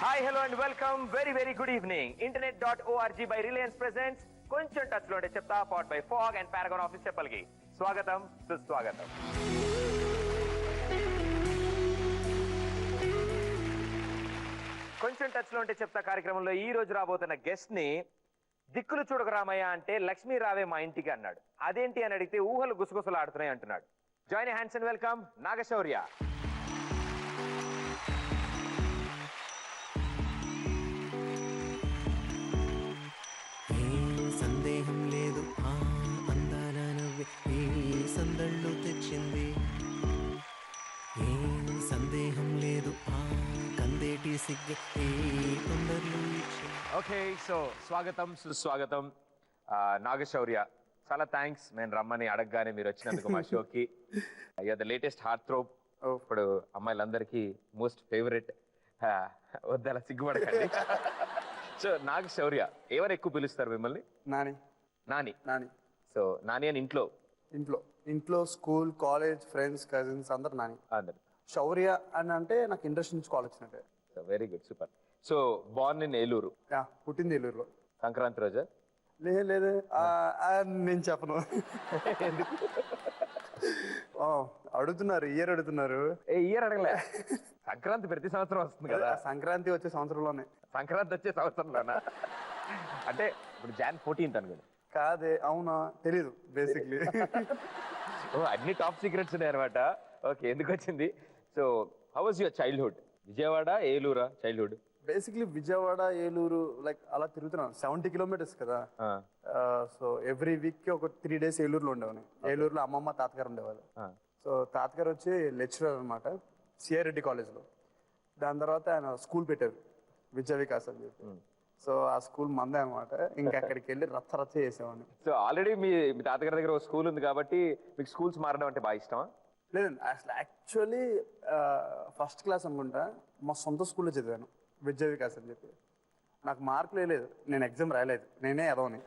Hi, hello and welcome. Very good evening. Internet.org by Reliance presents కొంచెం touch లో ఉంటే చెప్తా పాట్ by Fogg and Paragon office చెప్పలికి స్వాగతం సుస్వాగతం. కొంచెం టచ్ లో ఉంటే చెప్తా కార్యక్రమంలో ఈ రోజు రాబోతున్న గెస్ట్ ని దిక్కులు చూడక రామయ్య అంటే లక్ష్మీ రావే మా ఇంటికి అన్నాడు. అదేంటి అని అడిగితే ఊహలు గుసగుసలు ఆడుతున్నాయి అంటున్నాడు. Join hands and welcome Nagashaurya. సందేహం లేదు ఆ అందాల నవ్వే ఈ సందళ్ళు తెచ్చింది. ఏం సందేహం లేదు ఆ కందేటి సిగ్గు ఈ తొందరలు ఇచ్చింది. ఓకే, సో స్వాగతం సుస్వాగతం నాగశౌర్య. చాలా థ్యాంక్స్ నేను రమ్మని అడగగానే మీరు వచ్చినందుకు మా షోకి. The latest heart throb. ఇప్పుడు అమ్మాయిలందరికీ మోస్ట్ ఫేవరెట్. వద్దలా సిగ్గుపడకండి. సో నాగశౌర్య ఎవరు ఎక్కువ పిలుస్తారు మిమ్మల్ని? నాని. నాని. నాని. సో నాని అని ఇంట్లో ఇంట్లో స్కూల్ కాలేజ్ ఫ్రెండ్స్ కజిన్స్ అందరు నాని. అందరు శౌర్య అని అంటే నాకు ఇంట్రెస్ట్ నుంచి కాల్ వచ్చినట్టే. So very good, super. So born in Eluru. పుట్టింది ఏలూరులో. సంక్రాంతి రోజా? లేదు నేను చెప్పను. అడుగుతున్నారు, ఇయర్ అడుగుతున్నారు. ఇయర్ అడగలే. సంక్రాంతి ప్రతి సంవత్సరం వస్తుంది కదా. సంక్రాంతి వచ్చే సంవత్సరంలోనే. సంక్రాంతి వచ్చే సంవత్సరంలోనా? అంటే ఇప్పుడు Jan 14th అనుకోండి. కాదే, అవునా తెలీదు బేసిక్లీ. అన్ని టాప్ సీక్రెట్స్ ఉన్నాయి అనమాట. ఓకే, ఎందుకు వచ్చింది? So how was your childhood? Vijayawada ఏలూరా childhood? Basically Vijayawada Eluru like అలా తిరుగుతున్నాను. 70 kilometers కదా. సో ఎవ్రీ వీక్ కి ఒక 3 days ఏలూరులో ఉండేవాని. ఏలూరులో అమ్మమ్మ తాతగారు ఉండేవాళ్ళు. సో తాతగారు వచ్చి లెక్చరర్ అనమాట సిఆర్రెడ్డి కాలేజ్లో. దాని తర్వాత ఆయన స్కూల్ పెట్టారు, విద్యా వికాస్ అని చెప్పి. సో ఆ స్కూల్ మందే అనమాట. ఇంకా అక్కడికి వెళ్ళి రచ్చ చేసేవాడిని. సో ఆల్రెడీ మీ తాతగారి దగ్గర ఒక స్కూల్ ఉంది కాబట్టి మీకు స్కూల్స్ మారడం అంటే బాగా ఇష్టమా? లేదండి, అసలు యాక్చువల్లీ ఫస్ట్ క్లాస్ అనుకుంటా మా సొంత స్కూల్లో చదివాను, విద్యా వికాస్ అని చెప్పి. నాకు మార్కులు లేదు, నేను ఎగ్జామ్ రాయలేదు, నేనే ఎదవని.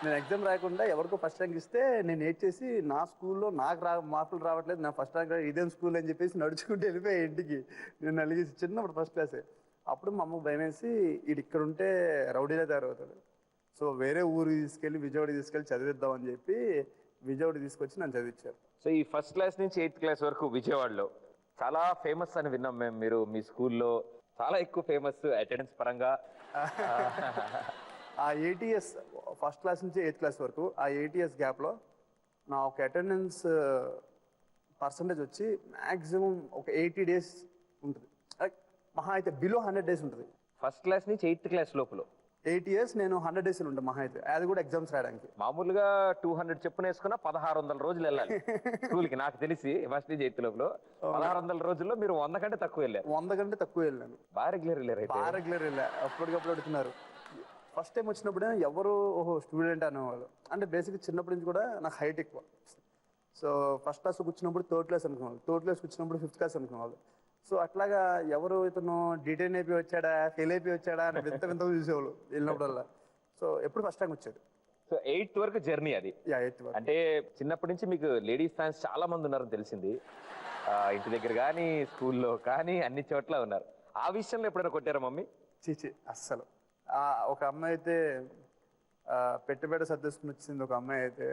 నేను ఎగ్జామ్ రాయకుండా ఎవరికో ఫస్ట్ ర్యాంక్ ఇస్తే నేను ఏడ్ చేసి నా స్కూల్లో నాకు మార్కులు రావట్లేదు, నా ఫస్ట్ ర్యాంక్ ఇదేం స్కూల్ అని చెప్పేసి నడుచుకుంటూ వెళ్ళిపోయా ఇంటికి. నేను అలిగేసి చిన్నప్పుడు ఫస్ట్ క్లాసే. అప్పుడు మా అమ్మకు భయం వేసి ఇది ఇక్కడ ఉంటే రౌడీలో తయారవుతాడు, సో వేరే ఊరు తీసుకెళ్ళి విజయవాడ తీసుకెళ్ళి చదివిద్దాం అని చెప్పి విజయవాడ తీసుకొచ్చి నన్ను చదివించారు. సో ఈ ఫస్ట్ క్లాస్ నుంచి 8th క్లాస్ వరకు విజయవాడలో చాలా ఫేమస్ అని విన్నాం మేము. మీరు మీ స్కూల్లో చాలా ఎక్కువ ఫేమస్ అటెండెన్స్ పరంగా. ఆ 8 years ఫస్ట్ క్లాస్ నుంచి 8th క్లాస్ వరకు ఆ 8 years గ్యాప్లో నా ఒక అటెండెన్స్ పర్సంటేజ్ వచ్చి మ్యాక్సిమం ఒక 80 days ఉంటుంది. మహా అయితే బిలో 100 days ఉంటుంది. ఫస్ట్ క్లాస్ నుంచి 8th క్లాస్ లోపల 8 years నేను 100 days ఉంటాను మహా అయితే, అది కూడా ఎగ్జామ్స్ రాయడానికి. మామూలుగా 200 చెప్పున వేసుకున్నా 1600 రోజులు వెళ్ళాలి స్కూల్కి. నాకు తెలిసి ఫస్ట్ నుంచి 8th లోపల 1600 రోజుల్లో మీరు 100 కంటే తక్కువ వెళ్ళారు. 100 కంటే తక్కువ వెళ్ళాను. బాగా రెగ్యులర్ వెళ్ళా. అప్పటికప్పుడు అడుగుతున్నారు. ఫస్ట్ టైం వచ్చినప్పుడు ఎవరు ఓహో స్టూడెంట్ అనేవాళ్ళు. అంటే బేసిక్ చిన్నప్పటి నుంచి కూడా నాకు హైట్ ఎక్కువ. సో ఫస్ట్ క్లాస్ కూర్చున్నప్పుడు 3rd class అనుకునేవాళ్ళు, 3rd class కూర్చున్నప్పుడు 5th class అనుకునేవాళ్ళు. సో అట్లాగా ఎవరు ఇతను డిటైన్ అయిపోయి వచ్చాడా ఫెయిల్ అయిపోయి వచ్చాడా అని వింతగా చూసేవాళ్ళు వెళ్ళినప్పుడల్లా. సో ఎప్పుడు ఫస్ట్ టైం వచ్చాడు. సో 8th వరకు జర్నీ అది. 8th వరకు అంటే చిన్నప్పటి నుంచి మీకు లేడీస్ ఫ్యాన్స్ చాలా మంది ఉన్నారని తెలిసింది. ఇంటి దగ్గర కానీ స్కూల్లో కానీ అన్ని చోట్ల ఉన్నారు. ఆ విషయంలో ఎప్పుడైనా కొట్టారా మమ్మీ? చీచి అస్సలు. ఒక అమ్మాయి అయితే పెట్టబెట్ట సర్దేసుకుని వచ్చింది. ఒక అమ్మాయి అయితే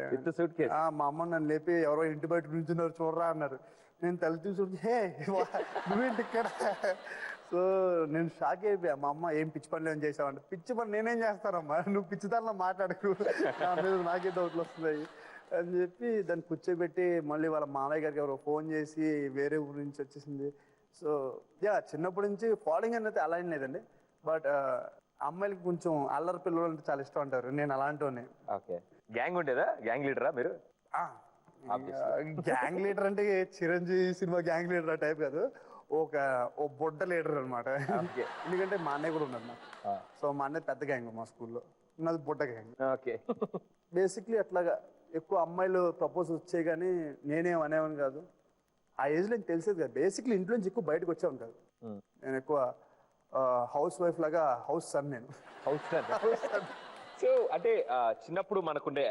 మా అమ్మ నన్ను లేపి ఎవరో ఇంటి బయట నుంచున్నారు చూడరా అన్నారు. నేను తల్లి చూసి హే నువ్వేంటి ఇక్కడ. సో నేను షాక్ అయిపోయా. మా అమ్మ ఏం పిచ్చి పనులు ఏం చేసావంటే, పిచ్చి పని నేనేం చేస్తానమ్మా, నువ్వు పిచ్చిదానిలో మాట్లాడకు, నా మీద నాకే డౌట్లు వస్తున్నాయి అని చెప్పి దాన్ని కూర్చోబెట్టి మళ్ళీ వాళ్ళ మామయ్య గారికి ఎవరో ఫోన్ చేసి వేరే ఊరి నుంచి వచ్చేసింది. సో చిన్నప్పటి నుంచి ఫాలోయింగ్ అనేది అలా ఏం లేదండి. బట్ అమ్మాయిలకి కొంచెం అల్లరి పిల్లలు అంటే చాలా ఇష్టం అంటారు. నేను అలాంటి గ్యాంగ్ ఉండేదా? గ్యాంగ్ లీడరా మీరు? గ్యాంగ్ లీడర్ అంటే చిరంజీవి సినిమా గ్యాంగ్ లీడర్ ఆ టైప్ కాదు, ఓ బొడ్డ లీడర్ అనమాట. ఎందుకంటే మా అన్నయ్య కూడా ఉన్నాడు నాకు. సో మా అన్నయ్య పెద్ద గ్యాంగ్ మా స్కూల్లో, నాది బొడ్డ గ్యాంగ్. బేసిక్లీ అట్లాగా ఎక్కువ అమ్మాయిలు ప్రపోజ్ వచ్చాయి కానీ నేనేం అనేవాని కాదు. ఆ ఏజ్ లో తెలిసేది కాదు. బేసిక్లీ ఇంట్లో నుంచి ఎక్కువ బయటకు వచ్చేవాను కాదు. నేను ఎక్కువ హౌస్ వైఫ్ లాగా హౌస్ సన్. నేను హౌస్ సన్. సో అంటే చిన్నప్పుడు మనకుండే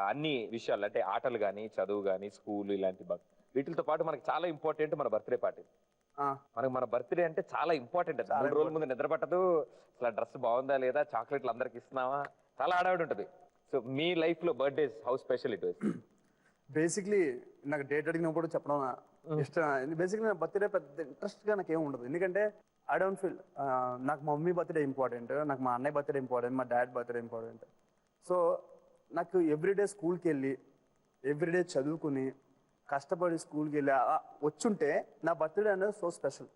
అన్ని విషయాలు అంటే ఆటలు కానీ చదువు కానీ స్కూల్ ఇలాంటి వీటితో పాటు మనకి చాలా ఇంపార్టెంట్ మన బర్త్డే పార్టీ. మనకు మన బర్త్డే అంటే చాలా ఇంపార్టెంట్. 3 రోజుల ముందు నిద్ర పట్టదు, అసలు డ్రెస్ బాగుందా లేదా, చాక్లెట్లు అందరికి ఇస్తున్నావా, చాలా హడావిడి ఉంటుంది. సో మీ లైఫ్ లో birthdays how special it was? Basically నాకు డేట్ అడిగినప్పుడు చెప్పడం ఇష్టం. బేసిక్లీ నా బర్త్డే పెద్ద ఇంట్రెస్ట్ గా నాకు ఏమి ఉండదు, ఎందుకంటే ఐ డోంట్ ఫీల్ నాకు మా మమ్మీ బర్త్డే ఇంపార్టెంట్, నాకు మా అన్నయ్య బర్త్డే ఇంపార్టెంట్, మా డాడ్ బర్త్డే ఇంపార్టెంట్. సో నాకు ఎవ్రీడే స్కూల్కి వెళ్ళి ఎవ్రీడే చదువుకుని కష్టపడి స్కూల్కి వెళ్ళి వచ్చుంటే నా బర్త్డే అనేది సో స్పెషల్.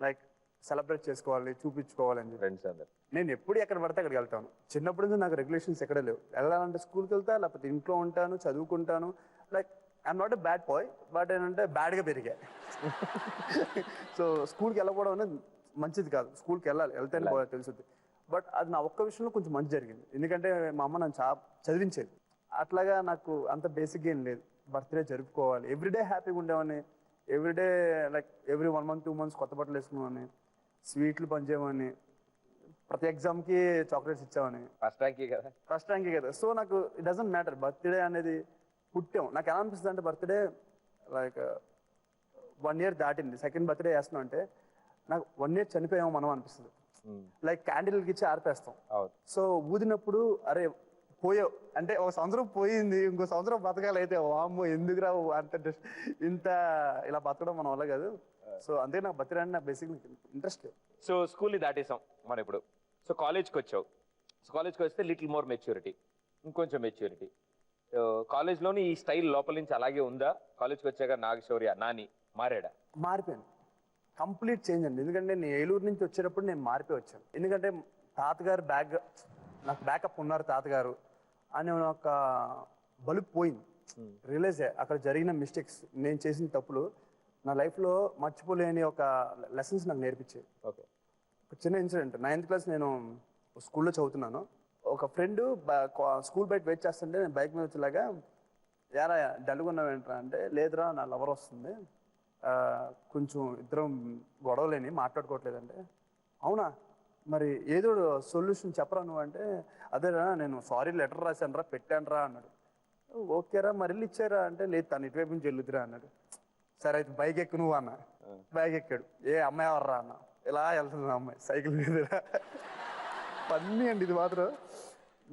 లైక్ సెలబ్రేట్ చేసుకోవాలి, చూపించుకోవాలని ఫ్రెండ్స్ అందరు. నేను ఎప్పుడు ఎక్కడ పడితే అక్కడికి వెళ్తాను. చిన్నప్పటి నుంచి నాకు రెగ్యులేషన్స్ ఎక్కడ లేవు. వెళ్ళాలంటే స్కూల్కి వెళ్తా, లేకపోతే ఇంట్లో ఉంటాను, చదువుకుంటాను. Like I'm not a bad boy, but ఏంటంటే బ్యాడ్గా పెరిగా. సో స్కూల్కి వెళ్ళకపోవడం అనేది మంచిది కాదు. స్కూల్కి వెళ్ళాలి, వెళ్తేనే తెలుస్తుంది. బట్ అది నా ఒక్క విషయంలో కొంచెం మంచి జరిగింది, ఎందుకంటే మా అమ్మ నన్ను చదివించేది. అట్లాగా నాకు అంత బేసిక్గా ఏం లేదు. బర్త్డే జరుపుకోవాలి, ఎవ్రీడే హ్యాపీగా ఉండేవాడిని. Everyday like every 1 month 2 months కొత్త బట్టలు వేసుకునేవాడిని, స్వీట్లు పంచేవాడిని, ప్రతి ఎగ్జామ్కి చాక్లెట్స్ ఇచ్చేవాడిని. ఫస్ట్ ర్యాంకే కదా. సో నాకు ఇట్ డజంట్ మ్యాటర్. బర్త్డే అనేది పుట్టాం. నాకు ఎలా అనిపిస్తుంది అంటే బర్త్డే లైక్ 1 year దాటింది, సెకండ్ బర్త్డే వేస్తున్నాం అంటే నాకు 1 year చనిపోయామో మనం అనిపిస్తుంది. లైక్ క్యాండిల్కి ఇచ్చి ఆర్పేస్తాం. సో ఊదినప్పుడు అరే పోయావు అంటే ఒక సంవత్సరం పోయింది, ఇంకో సంవత్సరం బతకాలి, అయితే వామ్మో ఎందుకు రావు అంత ఇంత ఇలా బతకడం మన వల్ల కాదు. సో అందుకే నాకు బర్త్డే అంటే నాకు బేసిక్ ఇంట్రెస్ట్. సో స్కూల్ని దాటేసాం మనం ఇప్పుడు. సో కాలేజ్కి వచ్చావు. సో కాలేజ్కి వస్తే లిటిల్ మోర్ మెచ్యూరిటీ, ఇంకొంచెం మెచ్యూరిటీ. కాలేజ్లోని ఈ స్టైల్ లోపల నుంచి అలాగే ఉందా? కాలేజ్కి వచ్చాక నాగశౌర్య నాని మారాడా? మారిపోయాను, కంప్లీట్ చేంజ్ అండి. ఎందుకంటే నేను ఏలూరు నుంచి వచ్చేటప్పుడు నేను మారిపోయి వచ్చాను. ఎందుకంటే తాతగారు నాకు బ్యాకప్ ఉన్నారు తాతగారు అనే ఒక బలుపు పోయింది. రియలైజ్ అక్కడ జరిగిన మిస్టేక్స్, నేను చేసిన తప్పులు నా లైఫ్లో మర్చిపోలేని ఒక లెసన్స్ నాకు నేర్పించాయి. ఓకే. ఒక చిన్న ఇన్సిడెంట్, 9th class నేను స్కూల్లో చదువుతున్నాను. ఒక ఫ్రెండ్ స్కూల్ బయట వెయిట్ చేస్తుంటే నేను బైక్ మీద వచ్చేలాగా ఎలా డల్గా ఉన్నావేంట్రా అంటే, లేదురా నా లవర్ వస్తుంది, కొంచెం ఇద్దరం గొడవలేని మాట్లాడుకోవట్లేదంటే, అవునా మరి ఏదో సొల్యూషన్ చెప్పరా నువ్వు అంటే, అదేరా నేను సారీ లెటర్ రాశాను రా, పెట్టాను రా అన్నాడు. ఓకేరా మరి వెళ్ళి ఇచ్చారా అంటే, లేదు తను ఇటువైపు నుంచి వెళ్ళుద్దురా అన్నాడు. సరే అయితే బైక్ ఎక్కు నువ్వు అన్న. బైక్ ఎక్కాడు. ఏ అమ్మాయి ఎవర్రా అన్న. ఇలా వెళ్తుంది అమ్మాయి సైకిల్ మీద. పన్నీ అండి ఇది మాత్రం.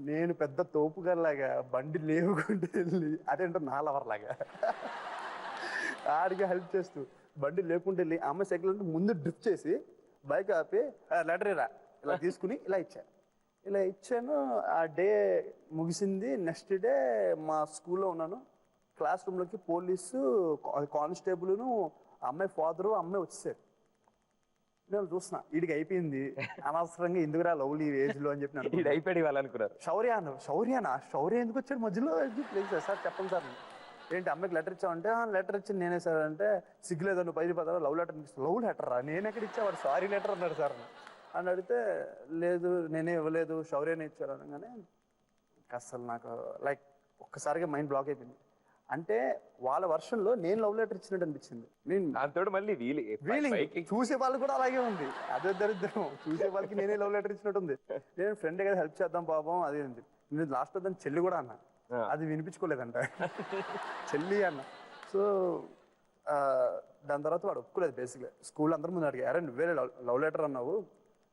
నేను పెద్ద తోపుగాలాగా బండి లేవుకుంటూ వెళ్ళి, అదేంటో నా లవర్లాగా ఆడికి హెల్ప్ చేస్తూ బండి లేకుండా వెళ్ళి అమ్మాయి సైకిల్ అంటే ముందు డ్రిఫ్ట్ చేసి బైక్ ఆపి లెటర్ రా ఇలా తీసుకుని ఇలా ఇచ్చాను. ఆ డే ముగిసింది. నెక్స్ట్ డే మా స్కూల్లో ఉన్నాను. క్లాస్ రూమ్లోకి పోలీసు కానిస్టేబుల్ను అమ్మాయి ఫాదరు అమ్మాయి వచ్చేసారు. నేను చూస్తున్నా వీడికి అయిపోయింది, అనవసరంగా ఎందుకురా లవ్లీ ఏజ్ లో అని చెప్పి అయిపోయి వాళ్ళు అనుకున్నారు. శౌర్య ఎందుకు వచ్చాడు మధ్యలో? లేదు సార్ చెప్పండి సార్. ఏంటి అమ్మాయికి లెటర్ ఇచ్చావంటే, లెటర్ ఇచ్చింది నేనే సార్ అంటే, సిగ్గులేదు నువ్వు 10 పదాలు లవ్ లెటర్ లవ్ లెటర్ రా నేను ఎక్కడ ఇచ్చావాడు, సారీ లెటర్ అన్నాడు సార్ అని అడిగితే, లేదు నేనే ఇవ్వలేదు శౌర్యనే ఇచ్చారు అనగానే అసలు నాకు లైక్ ఒక్కసారిగా మైండ్ బ్లాక్ అయిపోయింది. అంటే వాళ్ళ వర్షన్లో నేను లవ్ లెటర్ ఇచ్చినట్టు అనిపించింది. నేను మళ్ళీ చూసే వాళ్ళు కూడా అలాగే ఉంది. అదే దరిద్రం, చూసే వాళ్ళకి నేనే లవ్ లెటర్ ఇచ్చినట్టు ఉంది. నేను ఫ్రెండ్ కదా హెల్ప్ చేద్దాం పాపం అది ఉంది. నేను లాస్ట్ దాన్ని చెల్లి కూడా అన్నా, అది వినిపించుకోలేదంట చెల్లి అన్న. సో దాని తర్వాత వాడు ఒప్పుకోలేదు. బేసిక్గా స్కూల్ అందరి ముందు అడిగా, అరే నువ్వే లవ్ లెటర్ అన్నావు,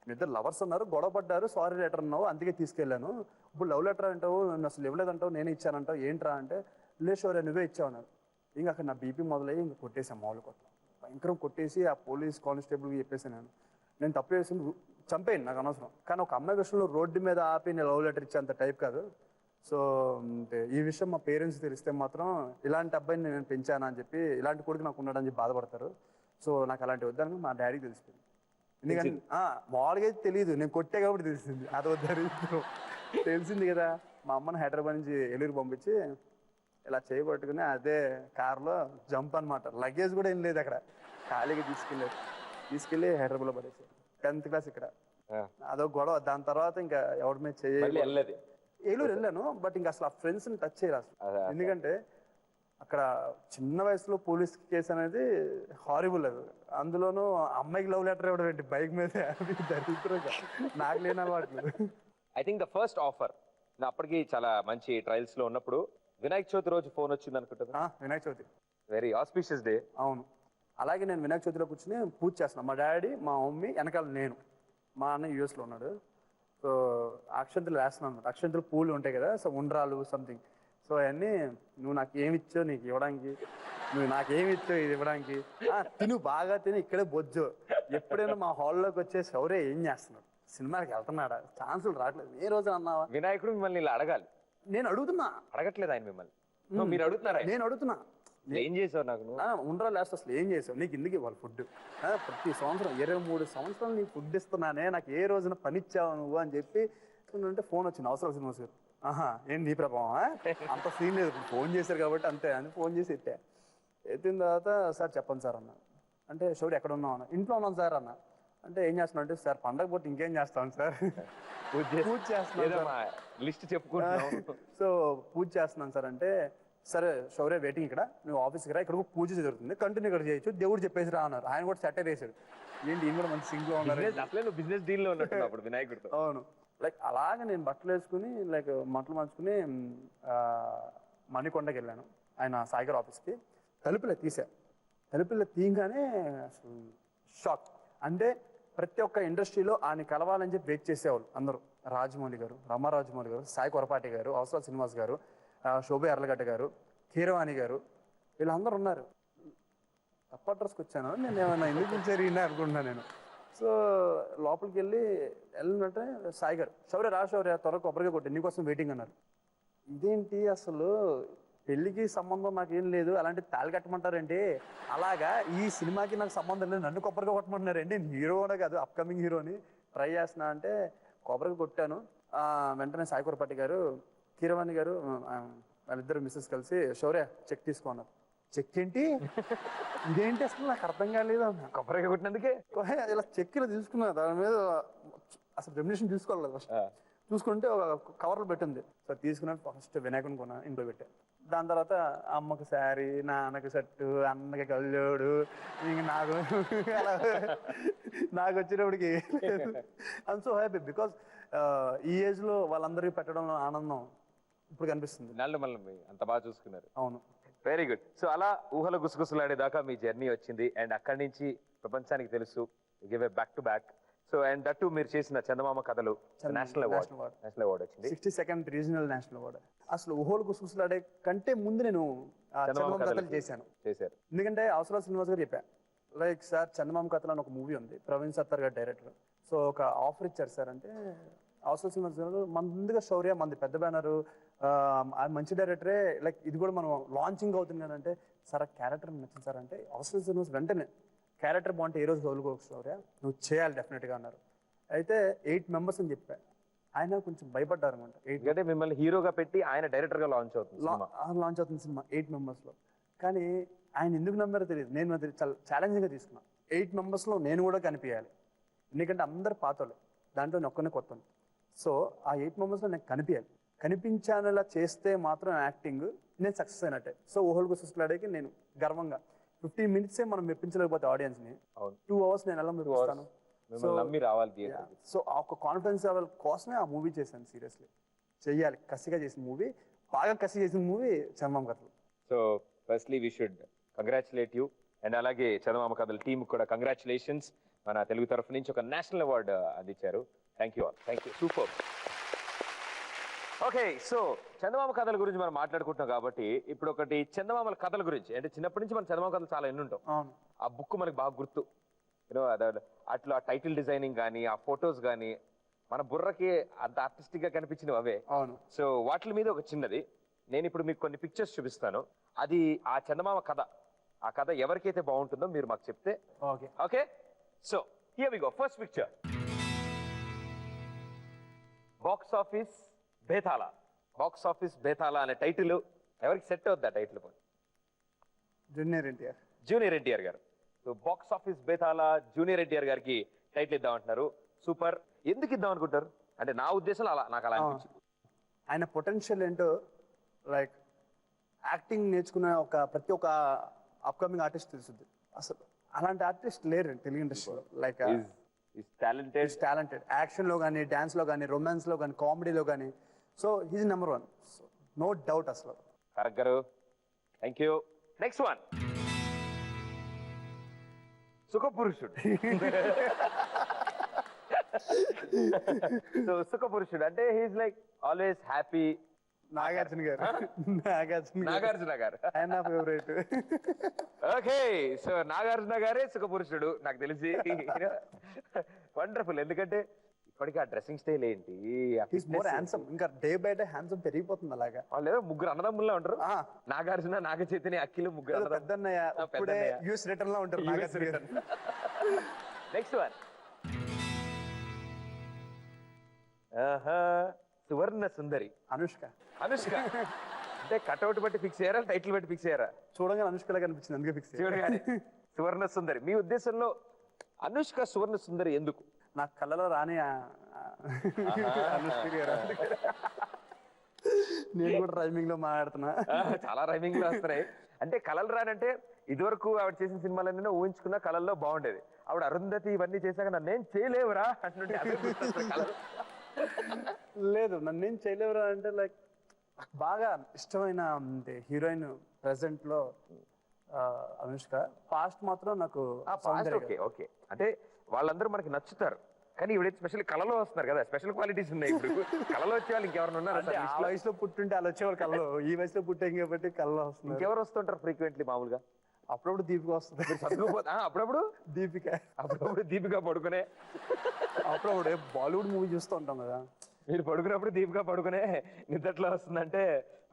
మీ ఇద్దరు లవర్స్ అన్నారు, గొడవ పడ్డారు, సారీ లెటర్ అన్నావు అందుకే తీసుకెళ్ళాను, ఇప్పుడు లవ్ లెటర్ అంటావు, నన్ను అసలు ఇవ్వలేదంటావు, నేనే ఇచ్చానంటావు, ఏంట్రా అంటే, లేదు శౌర్య నువ్వే ఇచ్చావు అన్నారు. ఇంకా అక్కడ నా బీపీ మొదలయ్యి ఇంకా కొట్టేసాను, మామూలు కొట్టాను, భయంకరం కొట్టేసి ఆ పోలీస్ కానిస్టేబుల్కి చెప్పేసాను నేను తప్పు చేసి చంపేయండి నాకు అనవసరం. కానీ ఒక అమ్మాయి విషయంలో రోడ్డు మీద ఆపి నేను లవ్ లెటర్ ఇచ్చే అంత టైప్ కాదు. సో ఈ విషయం మా పేరెంట్స్ తెలిస్తే మాత్రం ఇలాంటి అబ్బాయిని నేను పెంచాను అని చెప్పి, ఇలాంటి కొడుకు నాకు ఉన్నాడని చెప్పి బాధపడతారు. సో నాకు అలాంటి వద్దని మా డాడీకి తెలిసిపోయింది. ఎందుకంటే మామూలుగా అయితే తెలియదు, నేను కొట్టే కాబట్టి తెలిసింది. అది వద్దని తెలిసింది కదా. మా అమ్మని హైదరాబాద్ నుంచి ఏలూరు పంపించి ఇలా చేయబట్టుకుని అదే కార్లో జంప్ అనమాట. లగేజ్ కూడా ఏం లేదు అక్కడ, ఖాళీగా తీసుకెళ్ళి హైదరాబాద్లో పడేసారు. 10th class ఇక్కడ. అదొక గొడవ. దాని తర్వాత ఇంకా ఎవరి మీద చేయలేదు. ఏలూరు వెళ్ళాను, బట్ ఇంకా అసలు ఆ ఫ్రెండ్స్ని టచ్ చేయరు అసలు. ఎందుకంటే అక్కడ చిన్న వయసులో పోలీస్ కేసు అనేది హారిబుల్. అది అందులోనూ అమ్మాయికి లవ్ లెటర్ ఇవ్వడం ఏంటి బైక్ మీద, దరిద్రంగా నాకు లేని అలవాట్లు. I think the first offer అప్పటికి చాలా మంచి ట్రయల్స్ లో ఉన్నప్పుడు వినాయక చవితి రోజు ఫోన్ వచ్చింది అనుకుంటున్నా. Vinayaka Chavithi very auspicious day. అవును. అలాగే నేను వినాయక చవితిలో కూర్చొని పూజ చేస్తున్నాను. మా డాడీ మా మమ్మీ వెనకాల నేను, మా అన్న యూఎస్లో ఉన్నాడు. సో అక్షంతలు వేస్తున్నాను అనమాట. అక్షంతలు పూలు ఉంటాయి కదా, సో ఉండ్రాలు సంథింగ్. సో అవన్నీ నువ్వు నాకు ఏమి ఇచ్చావు నీకు ఇవ్వడానికి, నువ్వు నాకేమి ఇచ్చావు ఇది ఇవ్వడానికి, తిను బాగా తిని ఇక్కడే బొజ్జు. ఎప్పుడైనా మా హాల్లోకి వచ్చే శౌర్య ఏం చేస్తున్నాడు, సినిమాకి వెళ్తున్నాడా, ఛాన్సులు రావట్లేదు, ఏ రోజు అన్నావా? వినాయకుడు మిమ్మల్ని ఇలా అడగాలి. నేను అడుగుతున్నా. అడగట్లేదు ఆయన మిమ్మల్ని, మీరు అడుగుతున్నారా? నేను అడుగుతున్నా, ఏం చేసావు నాకు ఉండ్రాలు వేస్తే అసలు ఏం చేసావు, నీకు ఎందుకు ఇవ్వాలి ఫుడ్, ప్రతి సంవత్సరం 23 సంవత్సరాలు నీకు ఫుడ్ ఇస్తున్నానే, నాకు ఏ రోజున పని ఇచ్చావు నువ్వు అని చెప్పి అంటే ఫోన్ వచ్చింది అవసరం సినిమా సార్. ఏంటి నీ ప్రభావం, అంత సీన్ లేదు, ఫోన్ చేశారు కాబట్టి అంతే అని ఫోన్ చేసి ఎత్తిన తర్వాత సార్ చెప్పండి సార్ అన్న. అంటే శౌర్య ఎక్కడ ఉన్నావు అన్న. ఇంట్లో ఉన్నాను సార్ అన్న. అంటే ఏం చేస్తున్నావు అంటే సార్ పండగ పోతే ఇంకేం చేస్తాను సార్, పూజ చేస్తున్నాను లిస్ట్ చెప్పుకుంటున్నావు. సో పూజ చేస్తున్నాను సార్ అంటే, సరే శౌర్య వెయిటింగ్ ఇక్కడ, నువ్వు ఆఫీస్కి రా, ఇక్కడ పూజ జరుగుతుంది, కంటిన్యూ ఇక్కడ చేయొచ్చు, దేవుడు చెప్పేసి రా అన్నారు. ఆయన కూడా సెటర్ వేసాడు. ఏంటి ఈయన కూడా మంచి సింక్ లో ఉన్నారు, అసలే నువ్వు బిజినెస్ డీల్ లో ఉన్నట్టు అప్పుడు వినాయకుడితో. అవును. లైక్ అలాగే నేను బట్టలు వేసుకుని లైక్ మట్టలు మార్చుకుని మణికొండకి వెళ్ళాను ఆయన సాయిగర్ ఆఫీస్కి. తలుపులే తీయగానే అసలు షాక్. అంటే ప్రతి ఒక్క ఇండస్ట్రీలో ఆయన కలవాలని చెప్పి వెయిట్ చేసేవాళ్ళు అందరూ. రాజమౌళి గారు, రాజమౌళి గారు, సాయి కొరపాటి గారు, అవసరాల శ్రీనివాస్ గారు, శోభే అర్లగడ్డ గారు, కీరవాణి గారు, వీళ్ళందరూ ఉన్నారు. తప్ప అడ్రస్కి వచ్చాను నేను, ఏమన్నా ఎందుకు పిలిచారు అనుకుంటున్నాను నేను. సో లోపలికి వెళ్ళినట్టే సాయి గారు, శౌర్య త్వరగా కొబ్బరిగా కొట్టి నీకోసం వెయిటింగ్ అన్నారు. ఇదేంటి అసలు పెళ్ళికి సంబంధం నాకేం లేదు, అలాంటి తాళి కట్టమంటారండి, అలాగా ఈ సినిమాకి నాకు సంబంధం లేదు, నన్ను కొబ్బరిగా కొట్టమంటున్నారండి, హీరో కూడా కాదు అప్కమింగ్ హీరోని ట్రై చేస్తున్నా అంటే కొబ్బరిగా కొట్టాను. వెంటనే సాయి కొరపాటి గారు, కీరవాణి గారు వాళ్ళిద్దరు మిస్సెస్ కలిసి శౌర్య చెక్ తీసుకున్నారు. చెక్ ఏంటి, ఇదేంటి అసలు నాకు అర్థం కాలేదు అన్న. కొబ్బరిగా కొట్టినందుకే ఇలా చెక్ ఇలా తీసుకున్నా, దాని మీద అసలు రెమ్యునేషన్ తీసుకోవాలి ఫస్ట్. చూసుకుంటే ఒక కవర్లో పెట్టింది. సో తీసుకున్నాను, ఫస్ట్ వినాయకుని కొన్నా, ఇంట్లో పెట్టాను. దాని తర్వాత అమ్మకి శారీ, నాన్నకి షర్టు, అన్నకి కళ్ళోడు, ఇంక నాకు వచ్చేటప్పటికి ఐఎమ్ సో హ్యాపీ బికాస్ ఈ ఏజ్ లో వాళ్ళందరికీ పెట్టడంలో ఆనందం ఇప్పుడు కనిపిస్తుంది. అంత బాగా చూసుకున్నారు. అవును, వెరీ గుడ్. సో అలా ఊహల గుసగుసలాడేదాకా మీ జర్నీ వచ్చింది, అండ్ అక్కడి నుంచి ప్రపంచానికి తెలుసు, give a back to back. So and that మీరు చేసిన చందమామ కథలు నేషనల్ అవార్డ్ వచ్చింది, 62nd రీజనల్ నేషనల్ అవార్డ్. అసలు ఊహలు గుసగుసలాడే కంటే ముందు నేను చందమామ కథలు చేశారు. ఎందుకంటే అవసరాల శ్రీనివాస్ గారు చెప్పా, లైక్ సార్ చందమామ కథలు అని ఒక మూవీ ఉంది, ప్రవీణ్ సత్తర్ గారు డైరెక్టర్. సో ఒక ఆఫర్ ఇచ్చారు సార్ అంటే, అవసరాల శ్రీనివాస్ గారు ముందుగా శౌర్య మంది పెద్ద బ్యానరు, మంచి డైరెక్టరే, లైక్ ఇది కూడా మనం లాంచింగ్ అవుతుంది కదా అంటే, సార్ ఆ క్యారెక్టర్ నచ్చింది సార్ అంటే, అవసరాల శ్రీనివాస్ వెంటనే క్యారెక్టర్ బాగుంటే ఏ రోజు వదులుకోవచ్చు శౌర్య, నువ్వు చేయాలి డెఫినెట్గా అన్నారు. అయితే 8 members అని చెప్పా. ఆయన కొంచెం భయపడ్డారు అనమాట. ఎందుకంటే మిమ్మల్ని హీరోగా పెట్టి ఆయన డైరెక్టర్ గా లాంచ్ అవుతుంది సినిమా 8 members లో. కానీ ఆయన ఎందుకు నమ్మారో తెలియదు, నేను చాలా ఛాలెంజింగ్గా తీసుకున్నా. 8 members లో నేను కూడా కనిపించాలి, ఎందుకంటే అందరు పాతోళ్ళు, దాంట్లో నేను ఒక్కనే కొత్త. సో ఆ 8 members లో నేను కనిపించానలా చేస్తే మాత్రం యాక్టింగ్ నేను సక్సెస్ అయినట్టే. సో ఊహలు గుసగుసలాడేకి నేను గర్వంగా 15 minutes మనం మెప్పించలేకపోతే ఆడియన్స్ ని, 2 hours నేను ఎలా మెప్పిస్తాను. సో ఆ ఒక కాన్ఫిడెన్స్ లెవెల్ కోసమే ఆ మూవీ చేశాను. సీరియస్లీ చెయ్యాలి, కసిగా చేసిన మూవీ, బాగా కసి చేసిన movie Chandamama Kathalu. So firstly we should congratulate you, and అలాగే చందమామ కథల టీమ్ కూడా కంగ్రాచులేషన్స్. మన తెలుగు తరఫు నుంచి ఒక నేషనల్ అవార్డు అందించారు. Thank you all, thank you, super. Okay, so Chandamama కథల గురించి మనం మాట్లాడుకుంటున్నాం కాబట్టి ఇప్పుడు ఒకటి చందమామల కథల గురించి, అంటే చిన్నప్పటి నుంచి మనం చందమామ కథలు చాలా ఎన్నుంటాం. ఆ బుక్ మనకి బాగా గుర్తు, యూనో అట్లా టైటిల్ డిజైనింగ్ కానీ ఆ ఫొటోస్ కానీ మన బుర్రకి అంత ఆర్టిస్టిక్ గా కనిపించినవి అవే. సో వాటి మీద ఒక చిన్నది నేను ఇప్పుడు మీకు కొన్ని పిక్చర్స్ చూపిస్తాను, అది ఆ చందమామ కథ. ఆ కథ ఎవరికైతే బాగుంటుందో మీరు మాకు చెప్తే. Okay, so here we go. First picture, box office Betala. Box office Betala అనే టైటిల్ ఎవరికి సెట్ అవుద్ది? ఆ టైటిల్ జూనియర్ ఎన్టీఆర్ గారు. So box office Betala junior NTR గారికి టైటిల్ ఇద్దాం అంటున్నారు. సూపర్. ఎందుకు ఇద్దాం అనుకుంటారు? అంటే నా ఉద్దేశంలో అలా నాకు అలా అనిపించింది. ఆయన పొటెన్షియల్ ఏంటో, లైక్ యాక్టింగ్ నేర్చుకునే ప్రతి ఒక్క అప్కమింగ్ ఆర్టిస్ట్ తెలుస్తుంది. అసలు అలాంటి ఆర్టిస్ట్ లేరు తెలుగు ఇండస్ట్రీలో. లైక్ టాలెంటెడ్ యాక్షన్ లో కానీ, డాన్స్ లో కానీ, రొమాన్స్ లో కానీ, కామెడీలో కానీ. So he's number 1, no doubt అసలు. కరెక్ట్ గారు, థ్యాంక్ యూ. నెక్స్ట్ వన్, సుఖపురుషుడు. సో సుఖపురుషుడు అంటే he is like always happy. Nagarjuna గారు. నాగార్జున గారు ఆయన నా ఫేవరెట్. ఓకే, సో నాగార్జున గారే సుఖపురుషుడు నాకు తెలిసి. వండర్ఫుల్. ఎందుకంటే ఇప్పటికీ ఆ డ్రెస్సింగ్ స్టైల్ ఏంటి, మోర్ హ్యాండ్సమ్, ఇంకా డే బై డే హ్యాండ్సమ్ పెరిగిపోతుంది అలాగా. వాళ్ళు ఏదో ముగ్గురు అన్నదమ్ముల్లా ఉంటారు. నాగార్జున, నాగ చైతన్య, అఖిల్ ముగ్గురు పెద్దన్నయ్య. యూఎస్ రిటర్న్ లో ఉంటారు నాగార్జున గారు. నెక్స్ట్ వన్, సువర్ణ సుందరి అనుష్క. అనుష్క అంటే కట్అవుట్ బట్టి ఫిక్స్ అయ్యారా, టైటిల్ బట్టి ఫిక్స్ అయ్యారా? చూడగానే అనుష్క లాగా అనిపించింది, అందుకే ఫిక్స్. చూడగానే సువర్ణ సుందరి. మీ ఉద్దేశంలో అనుష్క సువర్ణ సుందరి ఎందుకు? నాకు కళ్ళలో రాని అనుష్క గారు. నేను కూడా రైమింగ్ లో మాట్లాడుతున్నా. చాలా రైమింగ్ లో వస్తున్నాయి. అంటే కళలు రానంటే ఇదివరకు ఆవిడ చేసిన సినిమాలన్నీ ఊహించుకున్న కళల్లో బాగుండేది. ఆవిడ అరుంధతి ఇవన్నీ చేశాక నన్నేం చేయలేవురా అంటుంటే కళలు. లేదు, నన్నేం చేయలేవురా అంటే లైక్ బాగా ఇష్టమైన హీరోయిన్ ప్రెసెంట్ లో అనుష్క. పాస్ట్ మాత్రం నాకు ఓకే ఓకే, అంటే వాళ్ళందరూ మనకి నచ్చుతారు, కానీ ఇవిడైతే స్పెషల్ కళలో వస్తున్నారు కదా, స్పెషల్ క్వాలిటీస్ ఉన్నాయి. ఇప్పుడు కళలో వచ్చే వాళ్ళు ఇంకెవరు ఉన్నారు? ఆ వయసులో పుట్టుంటే వాళ్ళు వచ్చేవాళ్ళు కళలో, ఈ వయసులో పుట్టాం కాబట్టి కళలో వస్తుంది. ఇంకెవరు వస్తుంటారు ఫ్రీక్వెంట్లీ మామూలుగా? అప్పుడప్పుడు దీపిక వస్తుంది. అప్పుడప్పుడు దీపిక, అప్పుడప్పుడు దీపిక పడుకునే. అప్పుడప్పుడు బాలీవుడ్ మూవీ చూస్తూ ఉంటాం కదా, మీరు పడుకున్నప్పుడు దీపిక పడుకునే నిద్రలో వస్తుందంటే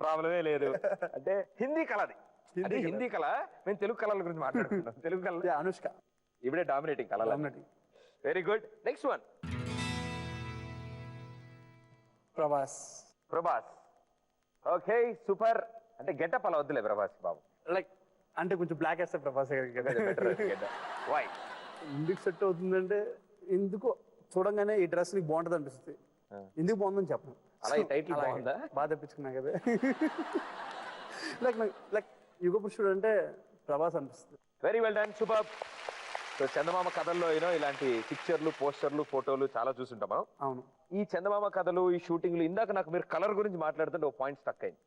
ప్రాబ్లమే లేదు. అంటే హిందీ కళ అది, అది హిందీ కళ. మేము తెలుగు కళల గురించి మాట్లాడుకుంటాం. తెలుగు కళ అనుష్క ఇవిడే డామినేటింగ్ కళ. Very good. Next one, Prabhas. Prabhas okay, super. అంటే గెటప్ అలా వద్దులే ప్రభాస్ బాబు, లైక్ అంటే కొంచెం బ్లాక్ వేస్తే ప్రభాస్ వై ఎందుకు సెట్ అవుతుందంటే, ఎందుకు చూడంగానే ఈ డ్రెస్ నీకు బాగుంటది అనిపిస్తుంది. ఎందుకు బాగుందని చెప్పను. అలా ఈ టైటిల్ బాగుందా? బాగా తెప్పించుకున్నా కదా. లైక్ లైక్ యుగ పురుషుడు అంటే ప్రభాస్ అనిపిస్తుంది. Very well done, super. So Chandamama కథల్లో ఇలాంటి పిక్చర్లు, పోస్టర్లు, ఫోటోలు చాలా చూసుంటాం మనం. అవును. ఈ చందమామ కథలు, ఈ షూటింగ్లు, ఇందాక నాకు మీరు కలర్ గురించి మాట్లాడుతుంటే ఒక పాయింట్ స్టక్ అయింది.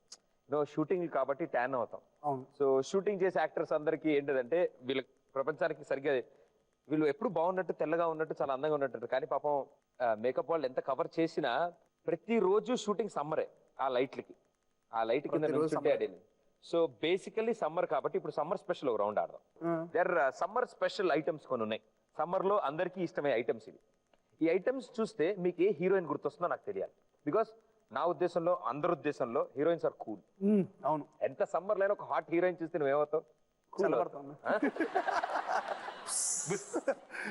షూటింగ్ కాబట్టి ట్యాన్ అవుతాం. అవును. సో షూటింగ్ చేసే యాక్టర్స్ అందరికి ఏంటంటే వీళ్ళ ప్రపంచానికి సరిగ్గా వీళ్ళు ఎప్పుడు బాగున్నట్టు, తెల్లగా ఉన్నట్టు, చాలా అందంగా ఉన్నట్టు, కానీ పాపం మేకప్ వాళ్ళు ఎంత కవర్ చేసినా ప్రతిరోజు షూటింగ్ సమ్మరే. ఆ లైట్ కింద నుంచుంటే అడిగింది. సో బేసికల్లీ సమ్మర్ కాబట్టి ఇప్పుడు సమ్మర్ స్పెషల్ ఒక రౌండ్ ఆడదాం. దేర్ సమ్మర్ స్పెషల్ ఐటమ్స్ కొన్ని ఉన్నాయి. సమ్మర్ లో అందరికీ ఇష్టమయ్యే ఐటమ్స్ ఇవి. ఈ ఐటమ్స్ చూస్తే మీకు ఏ హీరోయిన్ గుర్తొస్తుందో నాకు తెలియాలి. బికాస్ నా ఉద్దేశంలో, అందరి ఉద్దేశంలో హీరోయిన్స్ ఆర్ కూల్. అవును. ఎంత సమ్మర్ లేని ఒక హాట్ హీరోయిన్ చూస్తే నువ్వేమవుతావు?